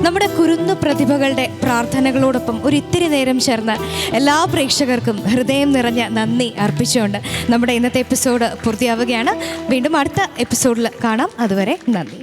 നമ്മുടെ കുരുന്നു പ്രതിഭകളുടെ പ്രാർത്ഥനകളോടൊപ്പം ഇത്തിരി നേരം ചേർന്ന് എല്ലാ പ്രേക്ഷകർക്കും ഹൃദയം നിറഞ്ഞ നന്ദി അർപ്പിച്ചുകൊണ്ട് നമ്മുടെ ഇന്നത്തെ എപ്പിസോഡ് പൂർത്തിയാവുകയാണ്. വീണ്ടും അടുത്ത എപ്പിസോഡിൽ കാണാം. അതുവരെ നന്ദി.